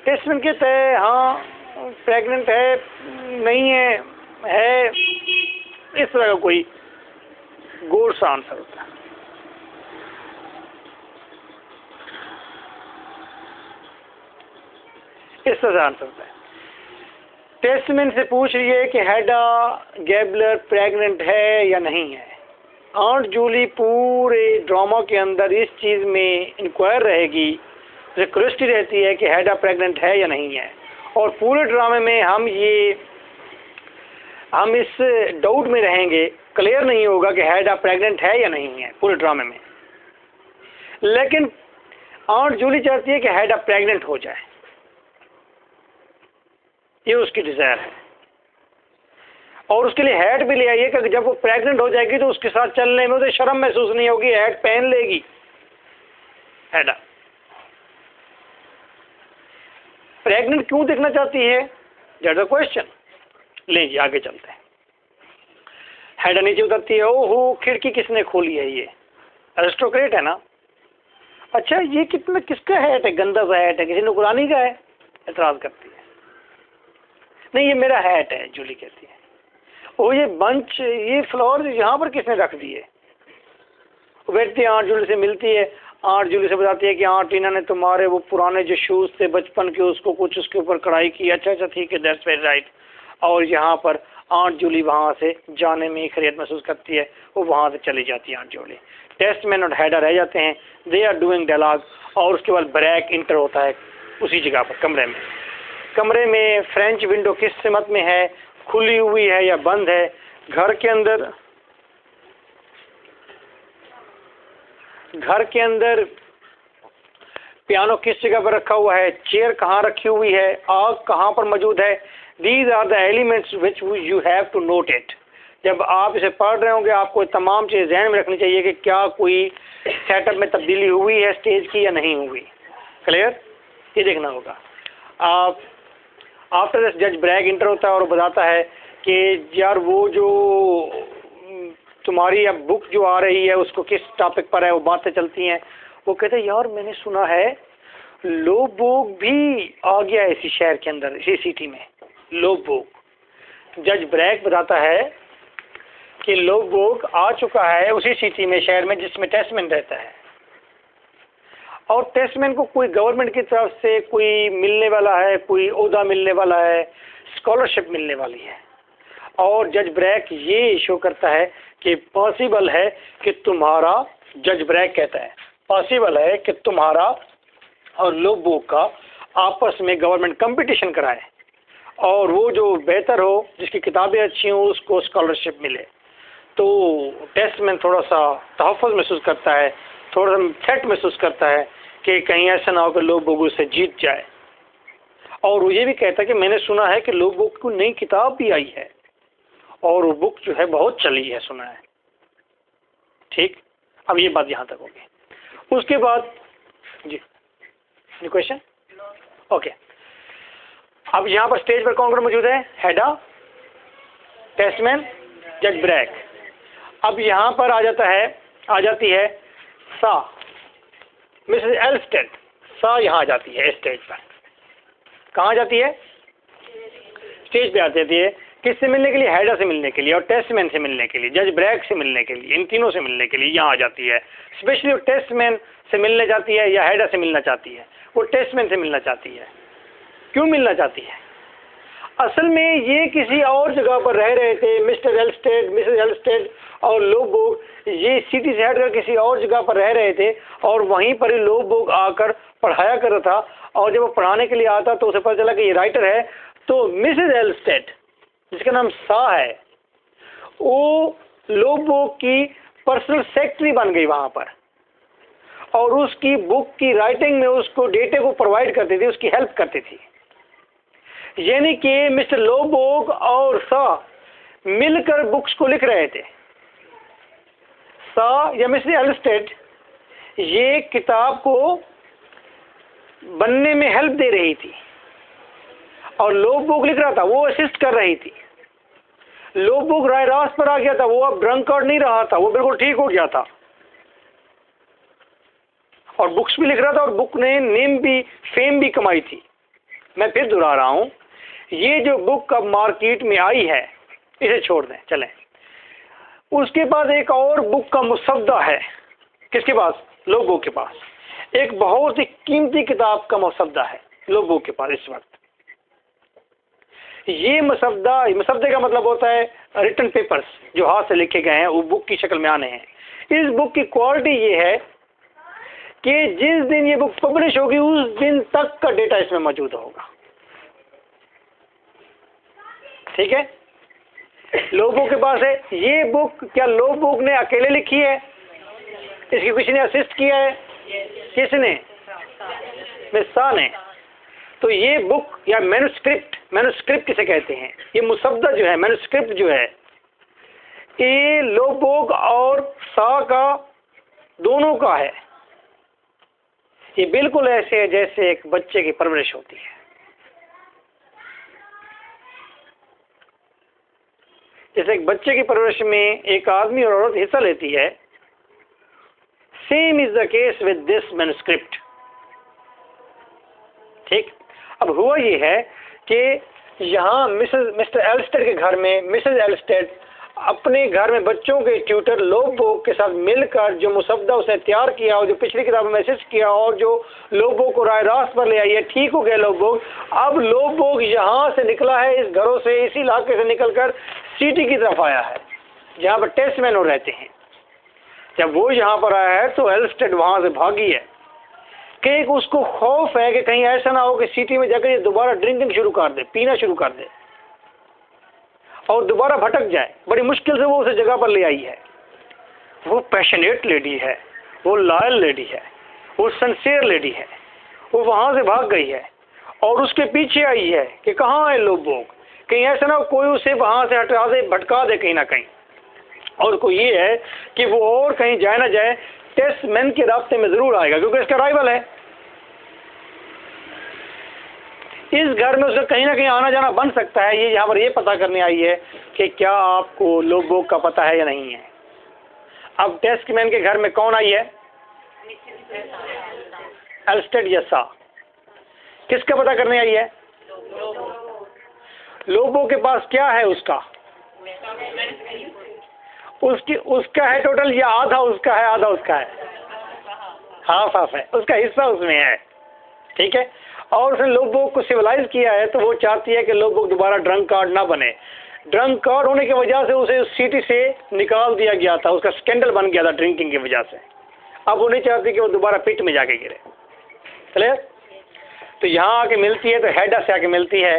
टेस्टमैन कहता है हाँ प्रेग्नेंट है, नहीं है, इस तरह का कोई गौर सा आंसर होता है। इस तरह से आंसर होता है। टेस्टमैन से पूछ रही है कि हैडा गैबलर प्रेग्नेंट है या नहीं है। ऑन्ट जूली पूरे ड्रामा के अंदर इस चीज़ में इंक्वायर रहेगी, उसे क्यूरियोसिटी रहती है कि हैडा प्रेग्नेंट है या नहीं है। और पूरे ड्रामे में हम इस डाउट में रहेंगे, क्लियर नहीं होगा कि हैडा प्रेग्नेंट है या नहीं है पूरे ड्रामे में। लेकिन ऑन्ट जूली चाहती है कि हैडा प्रेग्नेंट हो जाए, ये उसकी डिज़ायर है। और उसके लिए हैट भी ले आइए कि जब वो प्रेग्नेंट हो जाएगी तो उसके साथ चलने में उसे शर्म महसूस नहीं होगी, हैट पहन लेगी हैडा। प्रेग्नेंट क्यों दिखना चाहती है? That's the question. ले जी आगे चलते हैं। हैडा नीचे उतरती है। ओहो, खिड़की किसने खोली है? ये एरिस्टोक्रेट है ना। अच्छा ये किसका हैट है? गंदा सा हैट है, किसी नौकरानी का है? एतराज करती है। नहीं ये मेरा हैट है, जूली कहती है। ओ ये बंच, ये फ्लावर यहाँ पर किसने रख दिए? बैठती है, ऑन्ट जूली से मिलती है। ऑन्ट जूली से बताती है कि ऑन्ट टीना ने तुम्हारे वो पुराने जो शूज़ थे बचपन के, उसको कुछ उसके ऊपर कढ़ाई की। अच्छा ठीक है, दैट्स वेरी राइट। और यहाँ पर ऑन्ट जूली वहाँ से जाने में खैरियत महसूस करती है, वो वहाँ से चली जाती है ऑन्ट जूली। टेस्टमैन और हैडा रह जाते हैं, दे आर डूइंग डायलॉग। और उसके बाद ब्रैक इंटर होता है उसी जगह पर, कमरे में फ्रेंच विंडो किस सिमत में है, खुली हुई है या बंद है? घर के अंदर पियानो किस जगह पर रखा हुआ है, चेयर कहाँ रखी हुई है, आग कहाँ पर मौजूद है? These are the elements which you have to note it. जब आप इसे पढ़ रहे होंगे आपको तमाम चीज़ें ध्यान में रखनी चाहिए कि क्या कोई सेटअप में तब्दीली हुई है स्टेज की या नहीं हुई। क्लियर? ये देखना होगा। आप आफ्टर दिस जज ब्रैक इंटर होता है और बताता है कि यार वो जो तुम्हारी अब बुक जो आ रही है उसको किस टॉपिक पर है, वो बातें चलती हैं। वो कहते हैं यार मैंने सुना है लोबोग भी आ गया है इसी शहर के अंदर, इसी सिटी में लोबोग। जज ब्रैक बताता है कि लोबोग आ चुका है उसी सिटी में, शहर में जिसमें टेस्टमैन रहता है। और टेस्टमैन को कोई गवर्नमेंट की तरफ से कोई मिलने वाला है, कोई ओहदा मिलने वाला है, स्कॉलरशिप मिलने वाली है। और जज ब्रैक ये शो करता है कि पॉसिबल है कि तुम्हारा, जज ब्रैक कहता है पॉसिबल है कि तुम्हारा और लोबोग का आपस में गवर्नमेंट कंपटीशन कराए और वो जो बेहतर हो, जिसकी किताबें अच्छी हों, उसको स्कॉलरशिप मिले। तो टेस्टमैन थोड़ा सा तहफ़्फ़ुज़ महसूस करता है, थोड़ा सा थ्रेट महसूस करता है कि कहीं ऐसा ना हो कि लोबोग उससे जीत जाए। और वो ये भी कहता है कि मैंने सुना है कि लोबोग की नई किताब भी आई है और वो बुक जो है बहुत चली है, सुना है। ठीक, अब ये बात यहाँ तक होगी। उसके बाद जी क्वेश्चन ओके। अब यहाँ पर स्टेज पर कौन कौन मौजूद है? हेडा, टेस्टमैन, जज ब्रैक। अब यहाँ पर आ जाती है सा, मिसेस एल्स्टेड। सा यहाँ आ जाती है स्टेज पर। कहाँ जाती है? स्टेज पे आ जाती है। किससे मिलने के लिए? हेडा से मिलने के लिए और टेस्टमैन से मिलने के लिए, जज ब्रैक से मिलने के लिए, इन तीनों से मिलने के लिए यहाँ आ जाती है। स्पेशली वो टेस्टमैन से मिलने जाती है या हेडा से मिलना चाहती है? वो टेस्टमैन से मिलना चाहती है। क्यों मिलना चाहती है? असल में ये किसी और जगह पर रह रहे थे, मिस्टर एल्स्टेड, मिसेस एल्स्टेड और लोबोग, ये सिटी से हटकर किसी और जगह पर रह रहे थे और वहीं पर ही लोबोग आकर पढ़ाया कर रहा था। और जब वो पढ़ाने के लिए आता तो उसे पता चला कि ये राइटर है। तो मिसेस एल्स्टेड, जिसका नाम सा है, वो लोबोग की पर्सनल सेक्रेटरी बन गई वहाँ पर और उसकी बुक की राइटिंग में उसको डेटे को प्रोवाइड करती थी, उसकी हेल्प करती थी। यानी कि मिस्टर लोबोग और सा मिलकर बुक्स को लिख रहे थे। सा या मिस्टर एल्स्टेड ये किताब को बनने में हेल्प दे रही थी और लोबोग लिख रहा था, वो असिस्ट कर रही थी। लोबोग राय रास्त पर आ गया था, वो अब ड्रंकर्ड नहीं रहा था, वो बिल्कुल ठीक हो गया था और बुक्स भी लिख रहा था और बुक ने नेम भी, फेम भी कमाई थी। मैं फिर दोहरा रहा हूं, ये जो बुक अब मार्केट में आई है इसे छोड़ दें, चलें। उसके पास एक और बुक का मुसद्दा है। किसके पास? लोबोग के पास। एक बहुत ही कीमती किताब का मुसद्दा है लोबोग के पास इस वक्त। ये मुसद्दे का मतलब होता है रिटन पेपर्स जो हाथ से लिखे गए हैं, वो बुक की शक्ल में आने हैं। इस बुक की क्वालिटी ये है कि जिस दिन ये बुक पब्लिश होगी उस दिन तक का डेटा इसमें मौजूद होगा। ठीक है, लोबोग के पास है ये बुक। क्या लोबोग ने अकेले लिखी है? इसकी किसी ने असिस्ट किया है? किसने? मिस सा ने। तो ये बुक या मैन्युस्क्रिप्ट किसे कहते हैं? ये मुसद्दा जो है, मैन्युस्क्रिप्ट जो है, ये लोबोग और सा का दोनों का है। ये बिल्कुल ऐसे है जैसे एक बच्चे की परवरिश होती है। जैसे एक बच्चे की परवरिश में एक आदमी और औरत हिस्सा लेती है, same is the case with this manuscript. ठीक। अब हुआ ये है कि यहाँ मिस्टर एल्स्टेड के घर में मिसेस एल्स्टेड अपने घर में बच्चों के ट्यूटर लोबोग के साथ मिलकर जो मुसद्दा उसने तैयार किया और जो पिछली किताब में मैसेज किया और जो लोबोग को राय रास्त पर ले आई है, ठीक हो गया लोबोग। अब लोबोग यहाँ से निकला है, इस घरों से, इसी इलाके से निकलकर सिटी की तरफ आया है जहाँ पर टेस्टमैन रहते हैं। जब वो यहाँ पर आया है तो एल्स्टेड वहाँ से भागी है कि उसको खौफ है कि कहीं ऐसा ना हो कि सिटी में जाकर ये दोबारा ड्रिंकिंग शुरू कर दे, पीना शुरू कर दे और दोबारा भटक जाए। बड़ी मुश्किल से वो उस जगह पर ले आई है। वो पैशनेट लेडी है, वो लॉयल लेडी है, वो सिंसियर लेडी है। वो वहाँ से भाग गई है और उसके पीछे आई है कि कहाँ है लोबोग, कहीं ऐसा ना कोई उसे वहाँ से हटा दे, भटका दे कहीं ना कहीं। और कोई ये है कि वो और कहीं जाए ना जाए, टेस्टमैन के रास्ते में ज़रूर आएगा क्योंकि इसका राइवल है। इस घर में उसका कहीं ना कहीं आना जाना बन सकता है। ये यहाँ पर ये पता करने आई है कि क्या आपको लोबोग का पता है या नहीं है। अब टेस्टमैन के घर में कौन आई है? एल्स्टेड या सा? किसका पता करने आई है? लोबोग के पास क्या है उसका? उसका है टोटल या आधा उसका है? आधा उसका है, हाफ हाफ है, उसका हिस्सा उसमें है। ठीक है। और उसने लोबोग को सिविलाइज किया है तो वो चाहती है कि लोबोग दोबारा ड्रंक कार्ड ना बने। ड्रंक कार्ड होने की वजह से उसे उस सिटी से निकाल दिया गया था, उसका स्कैंडल बन गया था ड्रिंकिंग की वजह से। अब वो नहीं चाहती कि वो दोबारा पिट में जाके गिरे। चले तो यहाँ आके मिलती है तो हेडा से आके मिलती है।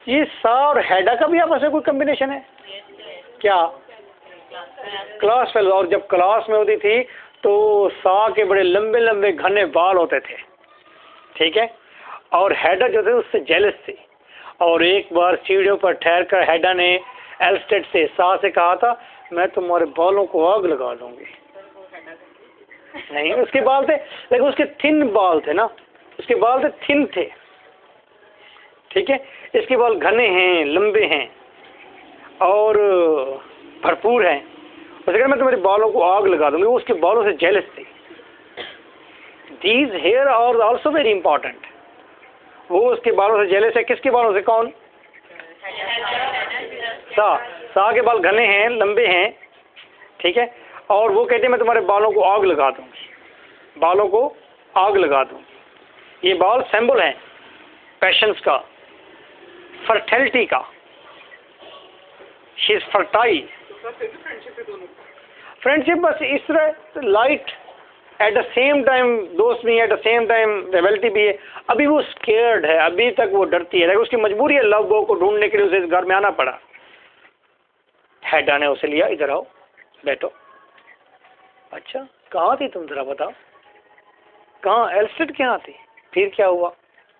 ये सा और हेडा का भी आपस में कोई कम्बिनेशन है क्या? Class fellow. और जब क्लास में होती थी तो सा के बड़े लंबे लंबे घने बाल होते थे। ठीक है। और हेडा जो थे उससे जेलस थी और एक बार सीढ़ियों पर ठहरकर हेडा ने एल्स्टेड से, सा से कहा था, मैं तुम्हारे बालों को आग लगा दूंगी। नहीं, उसके बाल थे, लेकिन उसके थिन बाल थे ना, उसके बाल थे, थिन थे, ठीक है। इसके बाल घने हैं, लंबे हैं और भरपूर हैं। उसने कहा मैं तुम्हारे बालों को आग लगा दूंगी। वो उसके बालों से जेलस थी। These hair are also very important. वो उसके बालों से जेलस है। किसके बालों से? कौन? सा के बाल घने हैं, लंबे हैं, ठीक है। और वो कहते हैं मैं तुम्हारे बालों को आग लगा दूंगी, बालों को आग लगा दूं। ये बाल सिंबल है पैशंस का, फर्टिलिटी का। She is fertile. फ्रेंडशिप है दोनों। फ्रेंडशिप बस इस तरह light, eight the same time दोस्त भी है, एट द सेम टाइम रिवल्टी भी है। अभी वो स्केयर्ड है, अभी तक वो डरती है, लेकिन उसकी मजबूरी है लव बो को ढूंढने के लिए उसे घर में आना पड़ा। हैडा ने उसे लिया, इधर आओ बैठो। अच्छा कहाँ थी तुम, जरा बताओ कहाँ? एल्स्टेड के यहाँ थी। फिर क्या हुआ?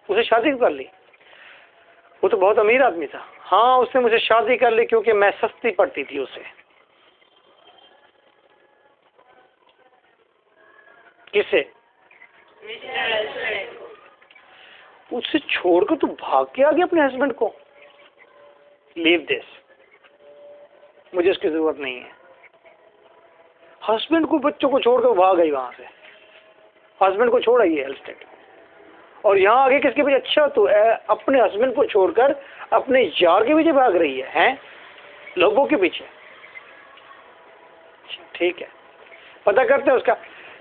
उसे शादी कर ली? वो तो बहुत अमीर आदमी था। हाँ उसने मुझे शादी कर ली क्योंकि मैं सस्ती पड़ती थी उसे। किसे? उससे छोड़कर तू भाग के आ गया अपने हस्बैंड को। लीव दिस, मुझे उसकी जरूरत नहीं है। हस्बैंड को, बच्चों को छोड़कर भाग गई वहां से। हस्बैंड को छोड़ आई है एल्स्टेड, और यहाँ आगे किसके पीछे? अच्छा तो अपने हस्बैंड को छोड़कर अपने यार के पीछे भाग रही है, हैं? लोगों के पीछे। ठीक है, पता करते हैं उसका।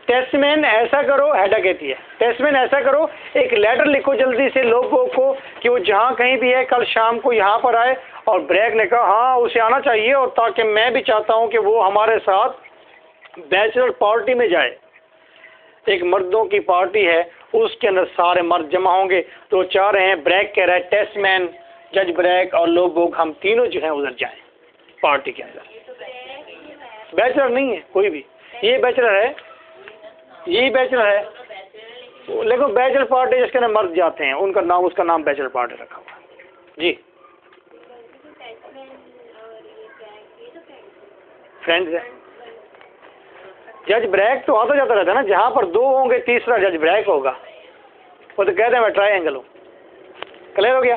टेस्टमैन ऐसा करो, हैडा कहती है, टेस्टमैन ऐसा करो, एक लेटर लिखो जल्दी से लोगों को कि वो जहाँ कहीं भी है कल शाम को यहाँ पर आए। और ब्रैक ने कहा हाँ उसे आना चाहिए, और ताकि मैं भी चाहता हूँ कि वो हमारे साथ बैचलर पार्टी में जाए। एक मर्दों की पार्टी है, उसके अंदर सारे मर्द जमा होंगे। तो चाह रहे हैं, ब्रैक कह रहा है टेस्टमैन, जज ब्रैक और लोग हम तीनों जो हैं उधर जाएं पार्टी के अंदर। बैचलर नहीं है कोई भी, ये बैचलर है, यही बैचलर है, लेकिन बैचलर पार्टी जिसके अंदर मर्द जाते हैं उनका नाम, उसका नाम बैचलर पार्टी रखा हुआ है जी। फ्रेंड्स है। जज ब्रैक तो आता जाता रहता है ना, जहाँ पर दो होंगे तीसरा जज ब्रैक होगा। वो तो कहते हैं मैं ट्रायंगल हूँ। क्लियर हो गया?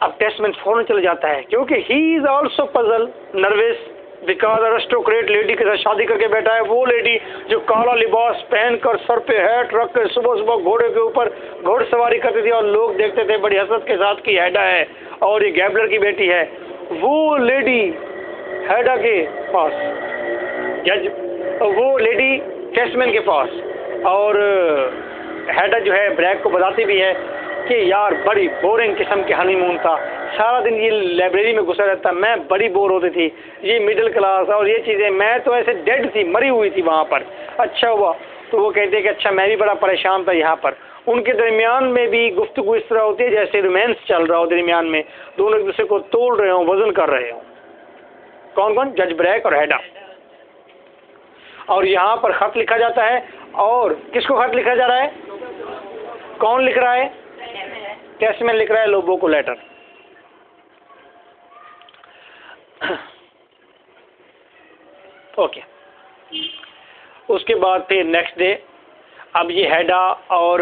अब टेस्टमैन फौरन चले जाता है क्योंकि he is also puzzle, nervous, because aristocrat lady के साथ शादी करके बैठा है। वो लेडी जो काला लिबास पहनकर सर पे हैट रख कर सुबह सुबह घोड़े के ऊपर घोड़सवारी करती थी, और लोग देखते थे बड़ी हसरत के साथ कि हैडा है और ये गैबलर की बेटी है। वो लेडी हैडा के पास, जज वो लेडी टेस्टमैन के पास, और हैडा जो है ब्रैक को बताती भी है कि यार बड़ी बोरिंग किस्म के हनीमून था, सारा दिन ये लाइब्रेरी में घुसा रहता, मैं बड़ी बोर होती थी, ये मिडिल क्लास और ये चीज़ें, मैं तो ऐसे डेड थी, मरी हुई थी वहाँ पर। अच्छा हुआ। तो वो कहते हैं कि अच्छा मैं भी बड़ा परेशान था यहाँ पर। उनके दरमियान में भी गुफ्तगू इस तरह होती है जैसे रोमांस चल रहा हो, दरमियान में दोनों एक दूसरे को तोड़ रहे हो, वजन कर रहे हो। कौन कौन? जज ब्रैक और हैडा। और यहाँ पर खत लिखा जाता है, और किसको खत लिखा जा रहा है? कौन लिख रहा है? टेस्टमैन लिख रहा है लोगों को लेटर। ओके। उसके बाद फिर नेक्स्ट डे, अब ये हैडा और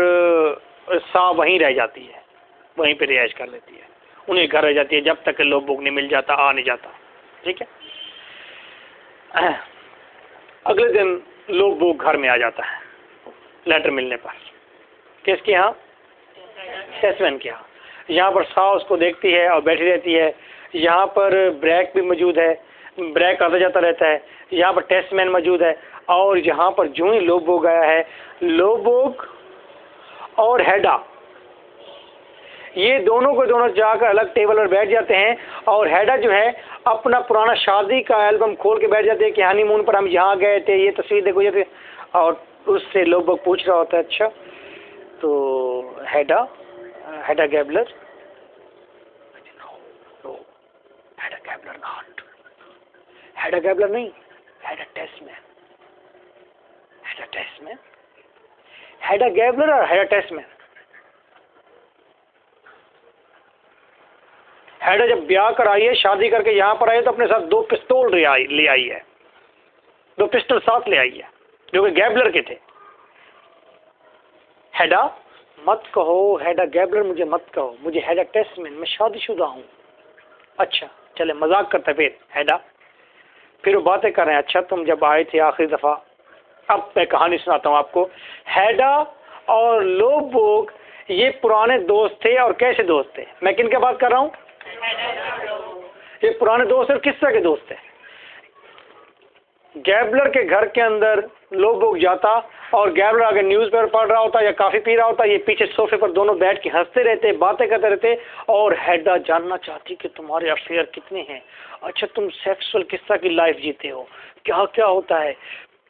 सा वहीं रह जाती है, वहीं पे रिहाइश कर लेती है, उन्हें घर रह जाती है जब तक लोग बुक नहीं मिल जाता, आ नहीं जाता। ठीक है। अगले दिन लोग बुक घर में आ जाता है लेटर मिलने पर। किसके यहाँ? टेस्टमैन के यहाँ। यहाँ पर सा उसको देखती है और बैठी रहती है। यहाँ पर ब्रैक भी मौजूद है, ब्रैक आता जाता रहता है। यहाँ पर टेस्टमैन मौजूद है, और यहाँ पर जो ही लोबोग आया है, लोबोग और हैडा ये दोनों को दोनों जाकर अलग टेबल पर बैठ जाते हैं। और हैडा जो है अपना पुराना शादी का एल्बम खोल के बैठ जाते हैं कि हनीमून पर हम यहाँ गए थे, ये तस्वीर देखो ये थे। और उससे लोबोग पूछ रहा होता है अच्छा तो Hedda Gabler? Hedda Gabler not, Hedda Gabler नहीं, हैडा टेस्टमैन। हैडा टेस्टमैन, हैडा गैबलर और हैडा टेस्टमैन। हैडा जब ब्याह कर आई है, शादी करके यहाँ पर आई है, तो अपने साथ 2 पिस्तौल ले आई है। 2 पिस्टल साथ ले आई है जो कि गैबलर के थे। हैडा मत कहो, हैडा गैबलर मुझे मत कहो, मुझे हैडा टेस्टमैन, मैं शादीशुदा हूँ। अच्छा चले मजाक करते फिर हैडा, फिर वो बातें कर रहे हैं। अच्छा तुम जब आए थे आखिरी दफ़ा, अब मैं कहानी सुनाता हूँ आपको। हैडा और लोबोग ये पुराने दोस्त थे। और कैसे दोस्त थे? मैं किन की बात कर रहा हूँ? ये पुराने दोस्त और किस तरह के दोस्त थे? गैबलर के घर के अंदर लोबोग जाता और गैबलर आगे न्यूज़पेपर पढ़ रहा होता या काफ़ी पी रहा होता, ये पीछे सोफे पर दोनों बैठ के हंसते रहते, बातें करते रहते। और हैडा जानना चाहती कि तुम्हारे अफेयर कितने हैं, अच्छा तुम सेक्सुअल किस तरह की लाइफ जीते हो, क्या क्या होता है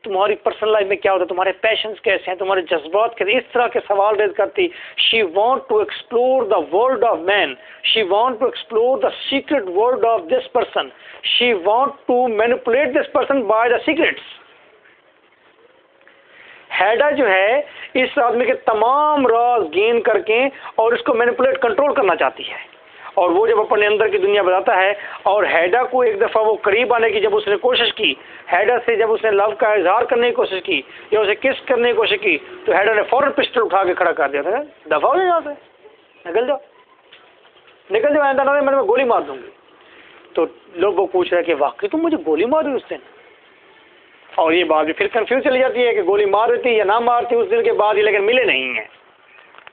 तुम्हारी पर्सनल लाइफ में, क्या होता है, तुम्हारे पैशंस कैसे हैं, तुम्हारे जज्बात कैसे, इस तरह के सवाल रेज करती। She want to explore the world of man, she want to explore the secret world of this person, she want to manipulate this person by the secrets. Hedda जो है इस आदमी के तमाम राज गेन करके और इसको मैनिपुलेट कंट्रोल करना चाहती है। और वो जब अपने अंदर की दुनिया बताता है, और हैडा को एक दफ़ा वो करीब आने की जब उसने कोशिश की, हैडा से जब उसने लव का इजहार करने की कोशिश की या उसे किस करने की कोशिश की, तो हैडा ने फौरन पिस्टल उठा के खड़ा कर दिया था, दफा हो जाए यहाँ से, निकल जाओ निकल जाओ, आइंदा ना मैं गोली मार दूंगी। तो लोग वो पूछ रहे हैं कि वाकई तुम मुझे गोली मारी उस दिन? और ये बात भी फिर कंफ्यूज चली जाती है कि गोली मार देती या ना मारती उस दिन के बाद ही, लेकिन मिले नहीं हैं।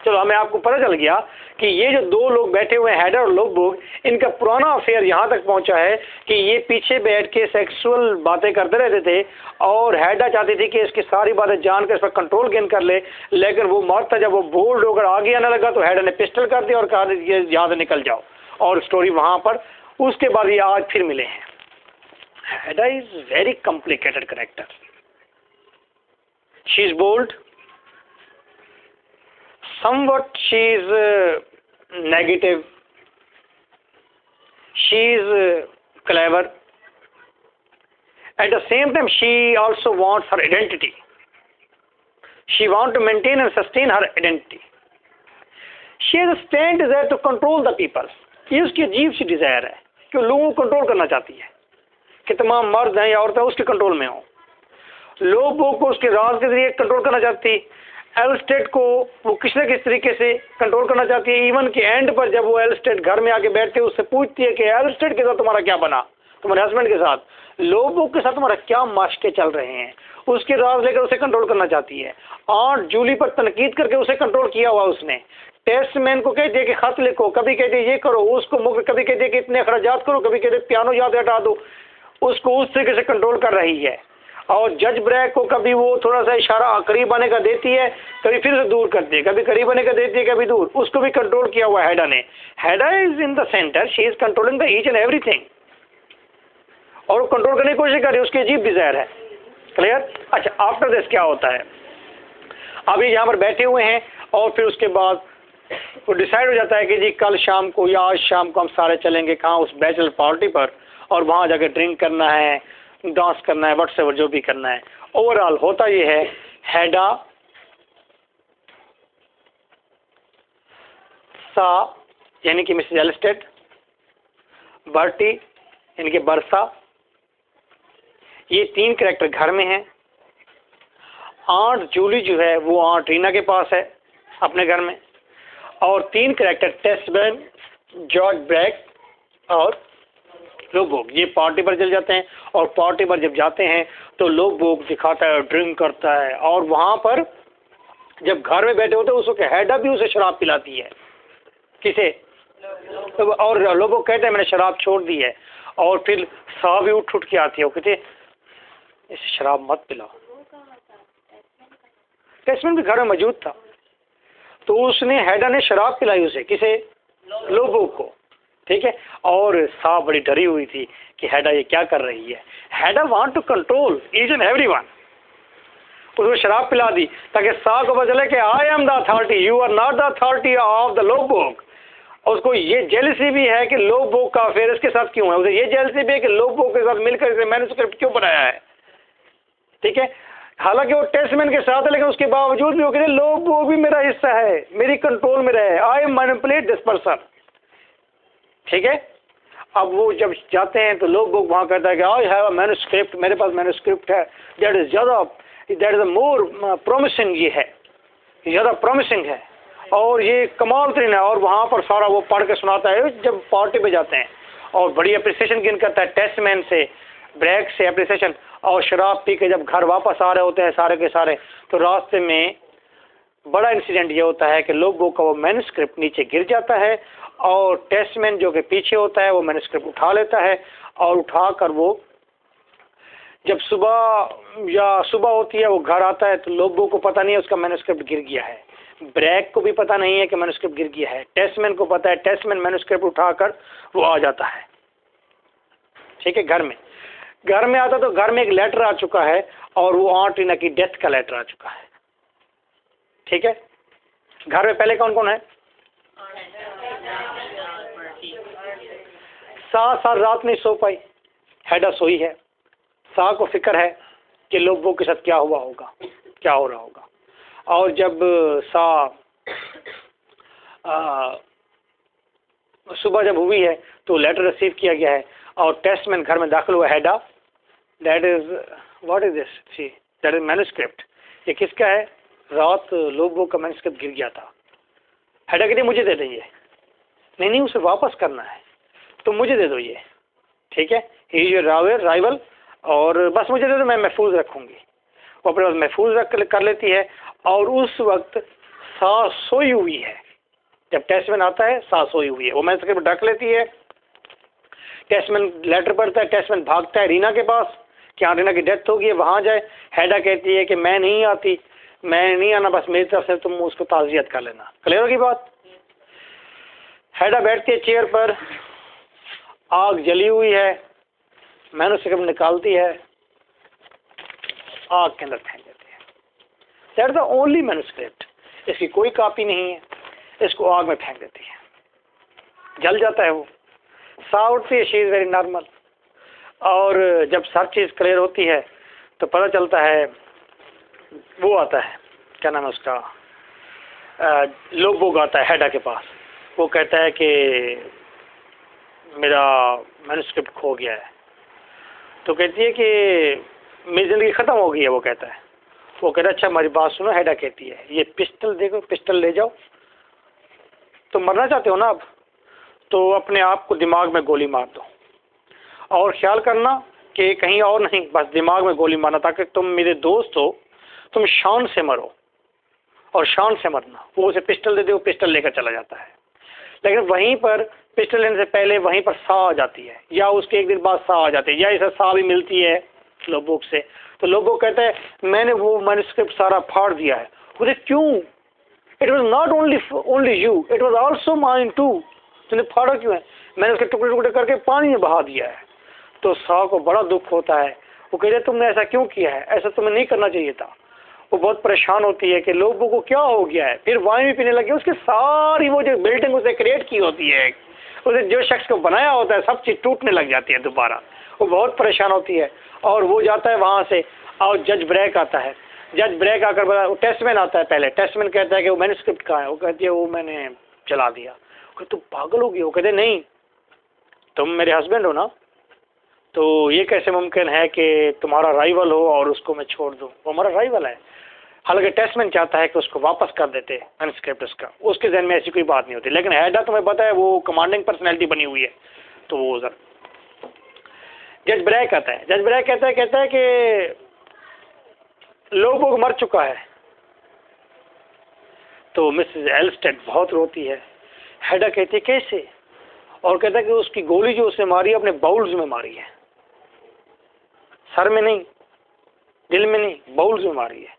चलो हमें आपको पता चल गया कि ये जो 2 लोग बैठे हुए हैं हैडा और लोबोग, इनका पुराना अफेयर यहाँ तक पहुँचा है कि ये पीछे बैठ के सेक्सुअल बातें करते रहते थे और हैडा चाहती थी कि इसकी सारी बातें जान कर इस पर कंट्रोल गेन कर ले, लेकिन वो मरता जब वो बोल्ड होकर आगे आने लगा तो हैडा ने पिस्टल कर दिया और कहा ये यहाँ से निकल जाओ, और स्टोरी वहाँ पर। उसके बाद ये आज फिर मिले हैं। Hedda is very complicated character. She is bold, somewhat she is negative, she is clever, at the same time she also wants her identity, she wants to maintain and sustain her identity, she has a strong desire to control the people। ये उसकी अजीब सी desire है कि लोगों को control करना चाहती है कि तमाम मर्द हैं या औरतें उसके कंट्रोल में हो, लोगों को उसके राज के जरिए कंट्रोल करना चाहती। एलस्टेट को वो किसी न किसी तरीके से कंट्रोल करना चाहती है। इवन के एंड पर जब वो एलस्टेट घर में आके बैठते हैं उससे पूछती है कि एलस्टेट के साथ तुम्हारा क्या बना, तुम्हारे हस्बैंड के साथ, लोगों के साथ तुम्हारा क्या माशके चल रहे हैं, उसके राज लेकर उसे कंट्रोल करना चाहती है। ऑन्ट जूली पर तनकीद करके उसे कंट्रोल किया हुआ उसने। टेस्टमैन को कहती है कि खत लिखो, कभी कहती है ये करो, उसको मुख्य कभी कहती है कि इतने अखराजात करो, कभी कहते पियानो याद हटा दो, उसको उस तरीके से कंट्रोल कर रही है। और जज ब्रैक को कभी वो थोड़ा सा इशारा करीब आने का देती है, कभी फिर से दूर करती है, कभी करीब आने का देती है, कभी दूर, उसको भी कंट्रोल किया हुआ हैडा ने। Hedda is in the centre, she is controlling the each and everything, और वो कंट्रोल करने की कोशिश कर रही है, उसकी अजीब डिजायर है। क्लियर? अच्छा, आफ्टर दिस क्या होता है? अभी यहाँ पर बैठे हुए हैं और फिर उसके बाद वो डिसाइड हो जाता है कि जी कल शाम को या आज शाम को हम सारे चलेंगे कहाँ, उस बैचलर पार्टी पर, और वहाँ जाकर ड्रिंक करना है, डांस करना है, व्हाट्सएवर जो भी करना है। ओवरऑल होता ये है, हैडा, सा यानी कि मिसेस एलस्टेट, बर्टी यानी कि बरसा, ये 3 कैरेक्टर घर में हैं। आंट जूली जो है वो आंट रीना के पास है अपने घर में, और 3 कैरेक्टर टेस्टमैन, जॉर्ज ब्रैक और लोबोग, ये पार्टी पर चल जाते हैं। और पार्टी पर जब जाते हैं तो लोबोग दिखाता है, ड्रिंक करता है, और वहाँ पर जब घर में बैठे होते हैं उस वक्त हैडा भी उसे शराब पिलाती है। किसे? तो और लोबोग कहते हैं मैंने शराब छोड़ दी है, और फिर सा भी उठ के आती है, वो कहते इसे शराब मत पिलाओ। टेस्टमैन भी घर में मौजूद था, तो उसने हैडा ने शराब पिलाई उसे, किसे? लोबोग को। ठीक है, और सा बड़ी डरी हुई थी कि हैडा ये क्या कर रही है। Hedda want to control each and everyone, उसको शराब पिला दी ताकि सा को पता चले कि I am the authority, you are not the authority of the Lovborg. उसको ये जेलसी भी है कि लोबोग का अफेयर इसके साथ क्यों है, उसे ये जेलसी भी है कि लोबोग के साथ मिलकर इसे मैन्युस्क्रिप्ट क्यों बनाया है। ठीक है, हालांकि वो टेस्टमैन के साथ है, लेकिन उसके बावजूद भी वो कहते लोबोग भी मेरा हिस्सा है, मेरी कंट्रोल में रहे, आई मैनिपुलेट दिस पर्सन। ठीक है, अब वो जब जाते हैं तो लोग वहाँ कहता है कि आई हैव अ मैन्युस्क्रिप्ट, मेरे पास मैन्युस्क्रिप्ट है, दैट इज मोर प्रॉमिसिंग, ये है ज़्यादा प्रॉमिसिंग है और ये कमाल तरीन है। और वहाँ पर सारा वो पढ़ के सुनाता है जब पार्टी पे जाते हैं और बड़ी अप्रिसिएशन गिन करता है टेस्टमैन से, ब्रैक से अप्रिसिएशन। और शराब पी के जब घर वापस आ रहे होते हैं सारे के सारे, तो रास्ते में बड़ा इंसिडेंट ये होता है कि लोगों का वो मैन्युस्क्रिप्ट नीचे गिर जाता है और टेस्टमैन जो कि पीछे होता है वो मैन्युस्क्रिप्ट उठा लेता है और उठाकर वो जब सुबह होती है वो घर आता है तो लोगों को पता नहीं है उसका मैन्युस्क्रिप्ट गिर गया है, ब्रैक को भी पता नहीं है कि मैन्युस्क्रिप्ट गिर गया है, टेस्टमैन को पता है, टेस्टमैन मैन्युस्क्रिप्ट उठाकर वो आ जाता है। ठीक है, घर में आता तो घर में एक लेटर आ चुका है और वो ऑन टीना की डेथ का लेटर आ चुका है। ठीक है, घर में पहले कौन कौन है? सारी रात नहीं सो पाई, हैडा सोई है, सा को फिक्र है कि लोगों के साथ क्या हुआ होगा, क्या हो रहा होगा। और जब सुबह जब हुई है तो लेटर रिसीव किया गया है और टेस्टमैन घर में दाखिल हुआ। Hedda, that is what is this, see that is manuscript. ये किसका है? रात लोगों का मैन्युस्क्रिप्ट गिर गया था। हैडा कहती मुझे दे दीजिए। नहीं, उसे वापस करना है तो मुझे दे दो ये। ठीक है, ही इज योर राइवल और बस मुझे दे दो, मैं महफूज रखूँगी। वो अपने पास महफूज कर लेती है और उस वक्त सा सोई हुई है। जब टेस्टमैन आता है सा सोई हुई है, वो मैन्युस्क्रिप्ट ढक लेती है। टेस्टमैन लेटर पढ़ता है, टेस्टमैन भागता है रीना के पास कि हाँ रीना की डेथ होगी है, वहाँ जाए। हैडा कहती है कि मैं नहीं आती, मैं नहीं आना, बस मेरी तरफ से तुम उसको ताज़ियत कर लेना। क्लियर होगी बात? हैडा बैठती है चेयर पर, आग जली हुई है, मैन्युस्क्रिप्ट निकालती है, आग के अंदर फेंक देती है। That is the only manuscript, इसकी कोई कॉपी नहीं है, इसको आग में फेंक देती है, जल जाता है वो। सा उठती है, शी इज़ वेरी नॉर्मल। और जब हर चीज़ क्लियर होती है तो पता चलता है, वो आता है, क्या नाम है उसका, लोग आता है हैडा के पास। वो कहता है कि मेरा मैन्युस्क्रिप्ट खो गया है। तो कहती है कि मेरी ज़िंदगी ख़त्म हो गई है। वो कहता है, वो कहता है अच्छा हमारी बात सुनो। हैडा कहती है ये पिस्टल देखो, पिस्टल ले जाओ, तो मरना चाहते हो ना अब, तो अपने आप को दिमाग में गोली मार दो और ख्याल करना कि कहीं और नहीं, बस दिमाग में गोली मारना, ताकि तुम मेरे दोस्त हो, तुम शान से मरो और शान से मरना। वो उसे पिस्टल दे दे, वो पिस्टल लेकर चला जाता है। लेकिन वहीं पर पिस्टल लेने से पहले वहीं पर सा आ जाती है, या उसके एक दिन बाद सा आ जाती है, या इसे सा भी मिलती है लोगों से। तो लोगों कहते हैं मैंने वो मैन्युस्क्रिप्ट सारा फाड़ दिया है। बोले क्यों? It was not only you, it was also mine too. तुमने फाड़ा क्यों है? मैंने उसके टुकड़े टुकड़े करके पानी में बहा दिया है। तो सा को बड़ा दुख होता है। वो कहते तुमने ऐसा क्यों किया है, ऐसा तुम्हें नहीं करना चाहिए था। वो बहुत परेशान होती है कि लोगों को क्या हो गया है। फिर वाइन भी पीने लगी। उसकी सारी वो जो बिल्डिंग उसने क्रिएट की होती है, उसे जो शख्स को बनाया होता है, सब चीज़ टूटने लग जाती है दोबारा। वो बहुत परेशान होती है और वो जाता है वहाँ से। और जज ब्रैक आता है। जज ब्रैक आकर बता, टेस्टमैन आता है पहले। टेस्टमैन कहता है कि वो मैन्युस्क्रिप्ट कहाँ है? वो कहती है वो मैंने जला दिया। तुम पागल हो गई हो? कहते नहीं, तुम मेरे हस्बैंड हो ना, तो ये कैसे मुमकिन है कि तुम्हारा राइवल हो और उसको मैं छोड़ दूँ? वो हमारा राइवल है। हालांकि टेस्टमैन चाहता है कि उसको वापस कर देते मैन्युस्क्रिप्ट उसका, उसके जहन में ऐसी कोई बात नहीं होती। लेकिन हैडा तुम्हें पता है वो कमांडिंग पर्सनैलिटी बनी हुई है, तो वो उधर जज ब्रैक आता है। जज ब्रैक कहता है कि लोगों मर चुका है। तो मिसेस एल्स्टेड बहुत रोती है। हैडा कहती है कैसे? और कहता है कि उसकी गोली जो उसने मारी है अपने बाउल्स में मारी है, सर में नहीं, दिल में नहीं, बाउल्स में मारी है,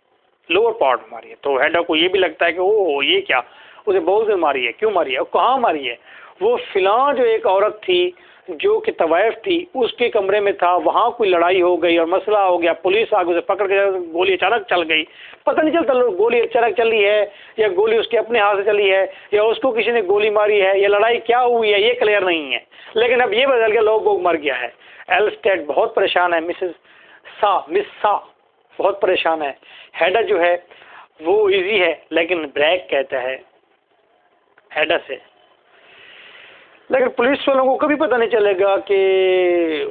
लोअर पार्ट में मारी है। तो हैडा को ये भी लगता है कि ओ ये क्या, उसे बाउल्स में मारी है, क्यों मारी है और कहाँ मारी है? वो फिलहाल जो एक औरत थी जो कि तवाइफ थी, उसके कमरे में था, वहाँ कोई लड़ाई हो गई और मसला हो गया, पुलिस आगे उसे पकड़ के, गोली अचानक चल गई। पता नहीं चलता लोग गोली अचानक चली है या गोली उसके अपने हाथ से चली है या उसको किसी ने गोली मारी है या लड़ाई क्या हुई है, ये क्लियर नहीं है। लेकिन अब ये बदल के लोग मर गया है। एल्स्टेड बहुत परेशान है। मिस सा बहुत परेशान है। हैडा जो है वो इजी है, लेकिन ब्रैक कहता है हैडा से लेकिन पुलिस वालों को कभी पता नहीं चलेगा कि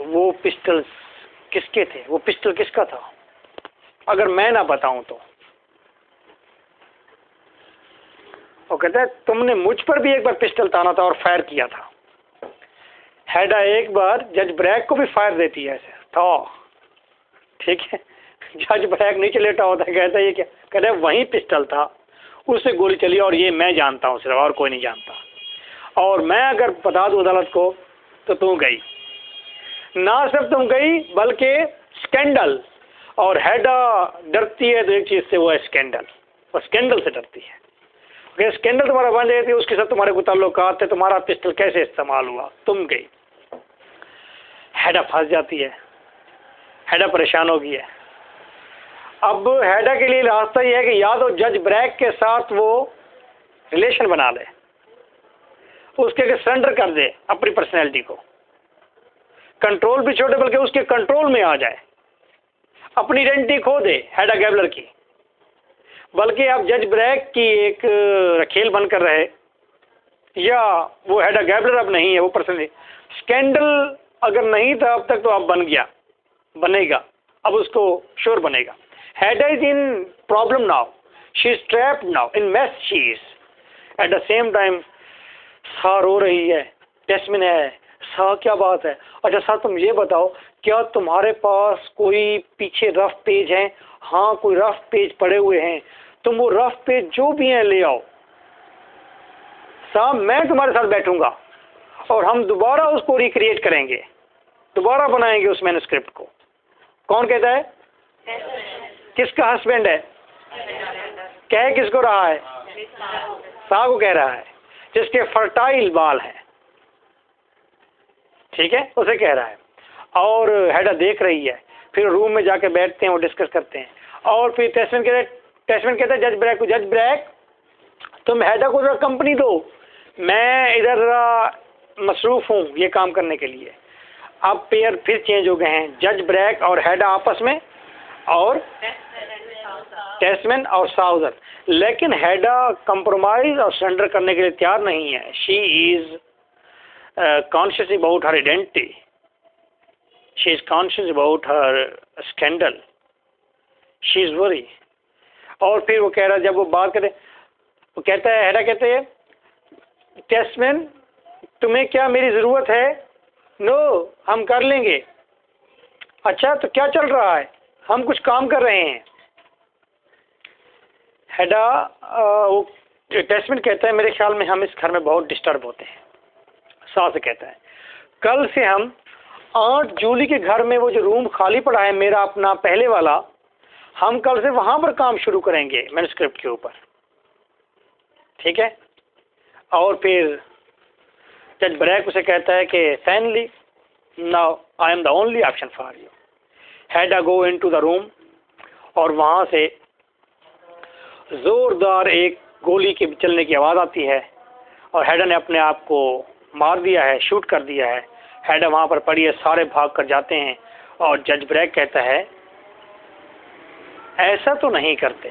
वो पिस्टल किसके थे, वो पिस्टल किसका था, अगर मैं ना बताऊं तो। वो कहता है तुमने मुझ पर भी एक बार पिस्टल ताना था और फायर किया था। हैडा एक बार जज ब्रैक को भी फायर देती है ऐसे था, ठीक है। जज ब्रैक नीचे लेटा होता है, कहता है ये क्या, कहता है वही पिस्टल था, उससे गोली चली और ये मैं जानता हूँ सिर्फ, और कोई नहीं जानता। और मैं अगर बता दूँ अदालत को तो तुम गई, ना सिर्फ तुम गई बल्कि स्कैंडल। और हैडा डरती है तो एक चीज़ से, वो है स्कैंडल, और स्कैंडल से डरती है। अगर स्कैंडल तुम्हारा बन जाती है, उसके साथ तुम्हारे को ताल्लुकात थे, तुम्हारा पिस्टल कैसे इस्तेमाल हुआ, तुम गई। हैडा फंस जाती है, हैडा परेशान हो गई है। अब हैडा के लिए रास्ता ये है कि या तो जज ब्रैक के साथ वो रिलेशन बना ले, उसके सरेंडर कर दे अपनी पर्सनैलिटी को, कंट्रोल भी छोड़े बल्कि उसके कंट्रोल में आ जाए, अपनी आइडेंटिटी खो दे हैडा गैबलर की, बल्कि अब जज ब्रैक की एक रखेल बनकर रहे, या वो हैडा गैबलर अब नहीं है, वो पर्सनली स्कैंडल अगर नहीं था अब तक तो अब बन गया, बनेगा, अब उसको श्योर बनेगा। Hedda is in problem now, she is trapped now in mess, she is at the same time. सा रो रही है, टेस्मिन है, सा क्या बात है, अच्छा सर तुम ये बताओ क्या तुम्हारे पास कोई पीछे रफ पेज हैं? हाँ कोई रफ पेज पड़े हुए हैं, तुम वो रफ पेज जो भी हैं ले आओ, साहब मैं तुम्हारे साथ बैठूंगा और हम दोबारा उसको रिक्रिएट करेंगे, दोबारा बनाएंगे उस मैन्युस्क्रिप्ट को। कौन कहता है? किसका हस्बैंड है? कह किसको रहा है? साहब को कह रहा है, जिसके फर्टाइल बाल हैं, ठीक है, उसे कह रहा है। और हैडा देख रही है, फिर रूम में जाके बैठते हैं और डिस्कस करते हैं। और फिर टेस्टमैन कहता है जज ब्रैक को, जज ब्रैक तुम हैडा को जरा कंपनी दो, मैं इधर मसरूफ हूँ ये काम करने के लिए। अब पेयर फिर चेंज हो गए हैं, जज ब्रैक और हैडा आपस में, और टेस्टमैन और साउजर। लेकिन हैडा कंप्रोमाइज और सरेंडर करने के लिए तैयार नहीं है। She is conscious about her identity, she is conscious about her scandal, she is worry. और फिर वो कह रहा है, जब वो बात करे, वो कहता है, हैडा कहते हैं टेस्टमैन तुम्हें क्या मेरी ज़रूरत है? नो हम कर लेंगे। अच्छा तो क्या चल रहा है? हम कुछ काम कर रहे हैं। हैडा वो टेस्टमैन कहता है मेरे ख्याल में हम इस घर में बहुत डिस्टर्ब होते हैं। सास से कहता है कल से हम आंट जूली के घर में वो जो रूम खाली पड़ा है मेरा अपना पहले वाला, हम कल से वहाँ पर काम शुरू करेंगे मैन्युस्क्रिप्ट के ऊपर, ठीक है। और फिर जज ब्रैक उसे कहता है कि finally now I am the only option for you. हैडा go into the room, और वहाँ से ज़ोरदार एक गोली के चलने की आवाज़ आती है, और हैडा ने अपने आप को मार दिया है, शूट कर दिया है। हैडा वहाँ पर पड़ी है, सारे भाग कर जाते हैं, और जज ब्रैक कहता है ऐसा तो नहीं करते,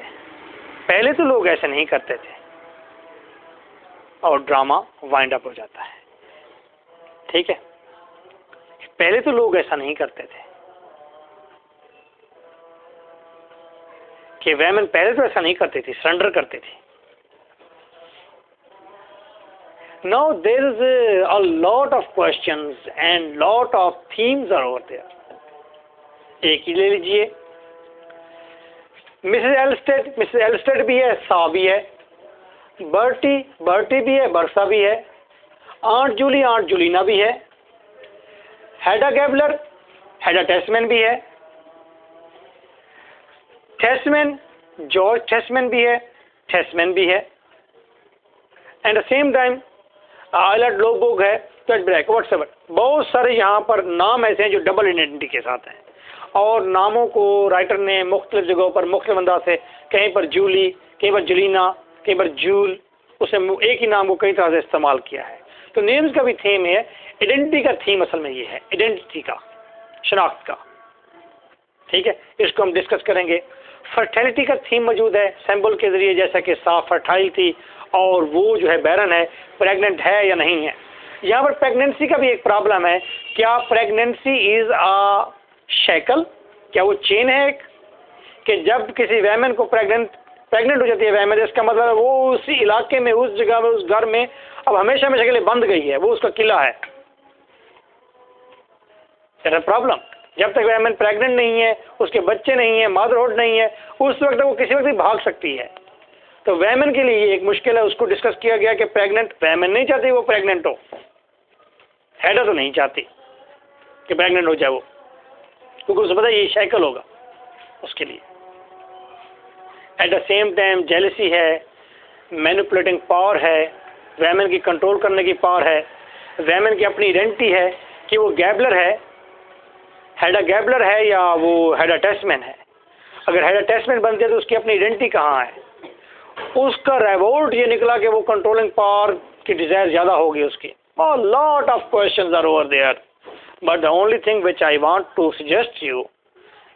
पहले तो लोग ऐसे नहीं करते थे। और ड्रामा वाइंड अप हो जाता है, ठीक है। पहले तो लोग ऐसा नहीं करते थे, कि वेमेन पहले तो ऐसा नहीं करती थी, सरेंडर करती थी। Now there is a lot of questions and lot of themes are over there. एक ही ले लीजिए, मिसेस एल्स्टेड भी है, सा भी है, बर्टी भी है, बर्सा भी है, आंट जूलिना भी है, हैडा गैबलर, हैडा टेस्टमैन भी है, टेस्टमैन जॉर्ज टेस्टमैन भी है, टेस्टमैन भी है, and the same time Eilert Lovborg है, जज ब्रैक, व्हाट्सएवर। बहुत सारे यहाँ पर नाम ऐसे हैं जो डबल आइडेंटिटी के साथ हैं, और नामों को राइटर ने मुख्तलिफ जगहों पर मुख्तलिफ अंदाज से, कहीं पर जूली, कहीं पर जुलीना, कहीं पर जूल, उसे एक ही नाम को कई तरह से इस्तेमाल किया है। तो नेम्स का भी थीम है, आइडेंटिटी का थीम असल में ये है, आइडेंटिटी का, शनाख्त का, ठीक है। इसको हम डिस्कस करेंगे। फर्टिलिटी का थीम मौजूद है सिंबल के ज़रिए, जैसा कि सा फर्टाइल थी और वो जो है बैरन है, प्रेग्नेंट है या नहीं है। यहाँ पर प्रेगनेंसी का भी एक प्रॉब्लम है। क्या प्रेगनेंसी इज अ शैकल, क्या वो चेन है एक, कि जब किसी वैमन को प्रेग्नेंट हो जाती है वैमन, इसका मतलब है वो उसी इलाके में, उस जगह में, उस घर में अब हमेशा हमेशा के लिए बंद गई है, वो उसका किला है। प्रॉब्लम, जब तक वैमन प्रेग्नेंट नहीं है, उसके बच्चे नहीं है, मदरहुड नहीं है, उस वक्त वो किसी वक्त भी भाग सकती है। तो वैमन के लिए ये एक मुश्किल है, उसको डिस्कस किया गया कि प्रेग्नेंट वैमन नहीं चाहती वो प्रेग्नेंट हो, हैडा तो नहीं चाहती कि प्रेग्नेंट हो जाए वो, क्योंकि उसे पता है ये साइकिल होगा उसके लिए। Eight the same time jealousy है, मैनिपुलेटिंग पावर है, वैमन की कंट्रोल करने की पावर है, वैमन की अपनी आइडेंटिटी है कि वो गैबलर है, हेडा गैबलर है या वो हेडा टेस्टमैन है। अगर हेडा टेस्टमैन बनते हैं तो उसकी अपनी आइडेंटिटी कहाँ है। उसका रिवोल्ट ये निकला कि वो कंट्रोलिंग पावर की डिजायर ज़्यादा होगी उसकी। Lot of questions are over there, but the only thing which I want to suggest you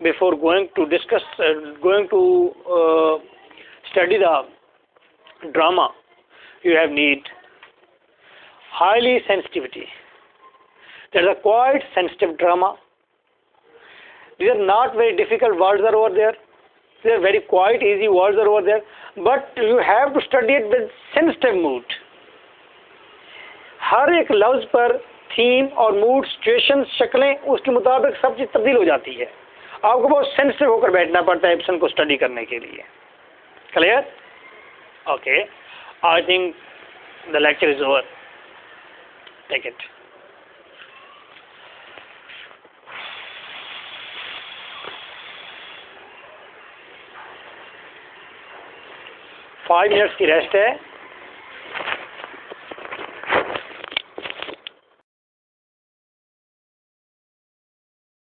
before going to discuss, going to study the drama, you have need highly sensitivity. There is a quite sensitive drama. These are not very difficult words are over there. They are very quite easy words are over there, but you have to study it with sensitive mood. हर एक लफ्ज पर theme और mood, situation, शक्लें, उसके मुताबिक सब चीज़ तब्दील हो जाती है। आपको बहुत सेंसिटिव होकर बैठना पड़ता है इब्सन को स्टडी करने के लिए। Clear? Okay, I think the lecture is over, take it. Five minutes की रेस्ट है।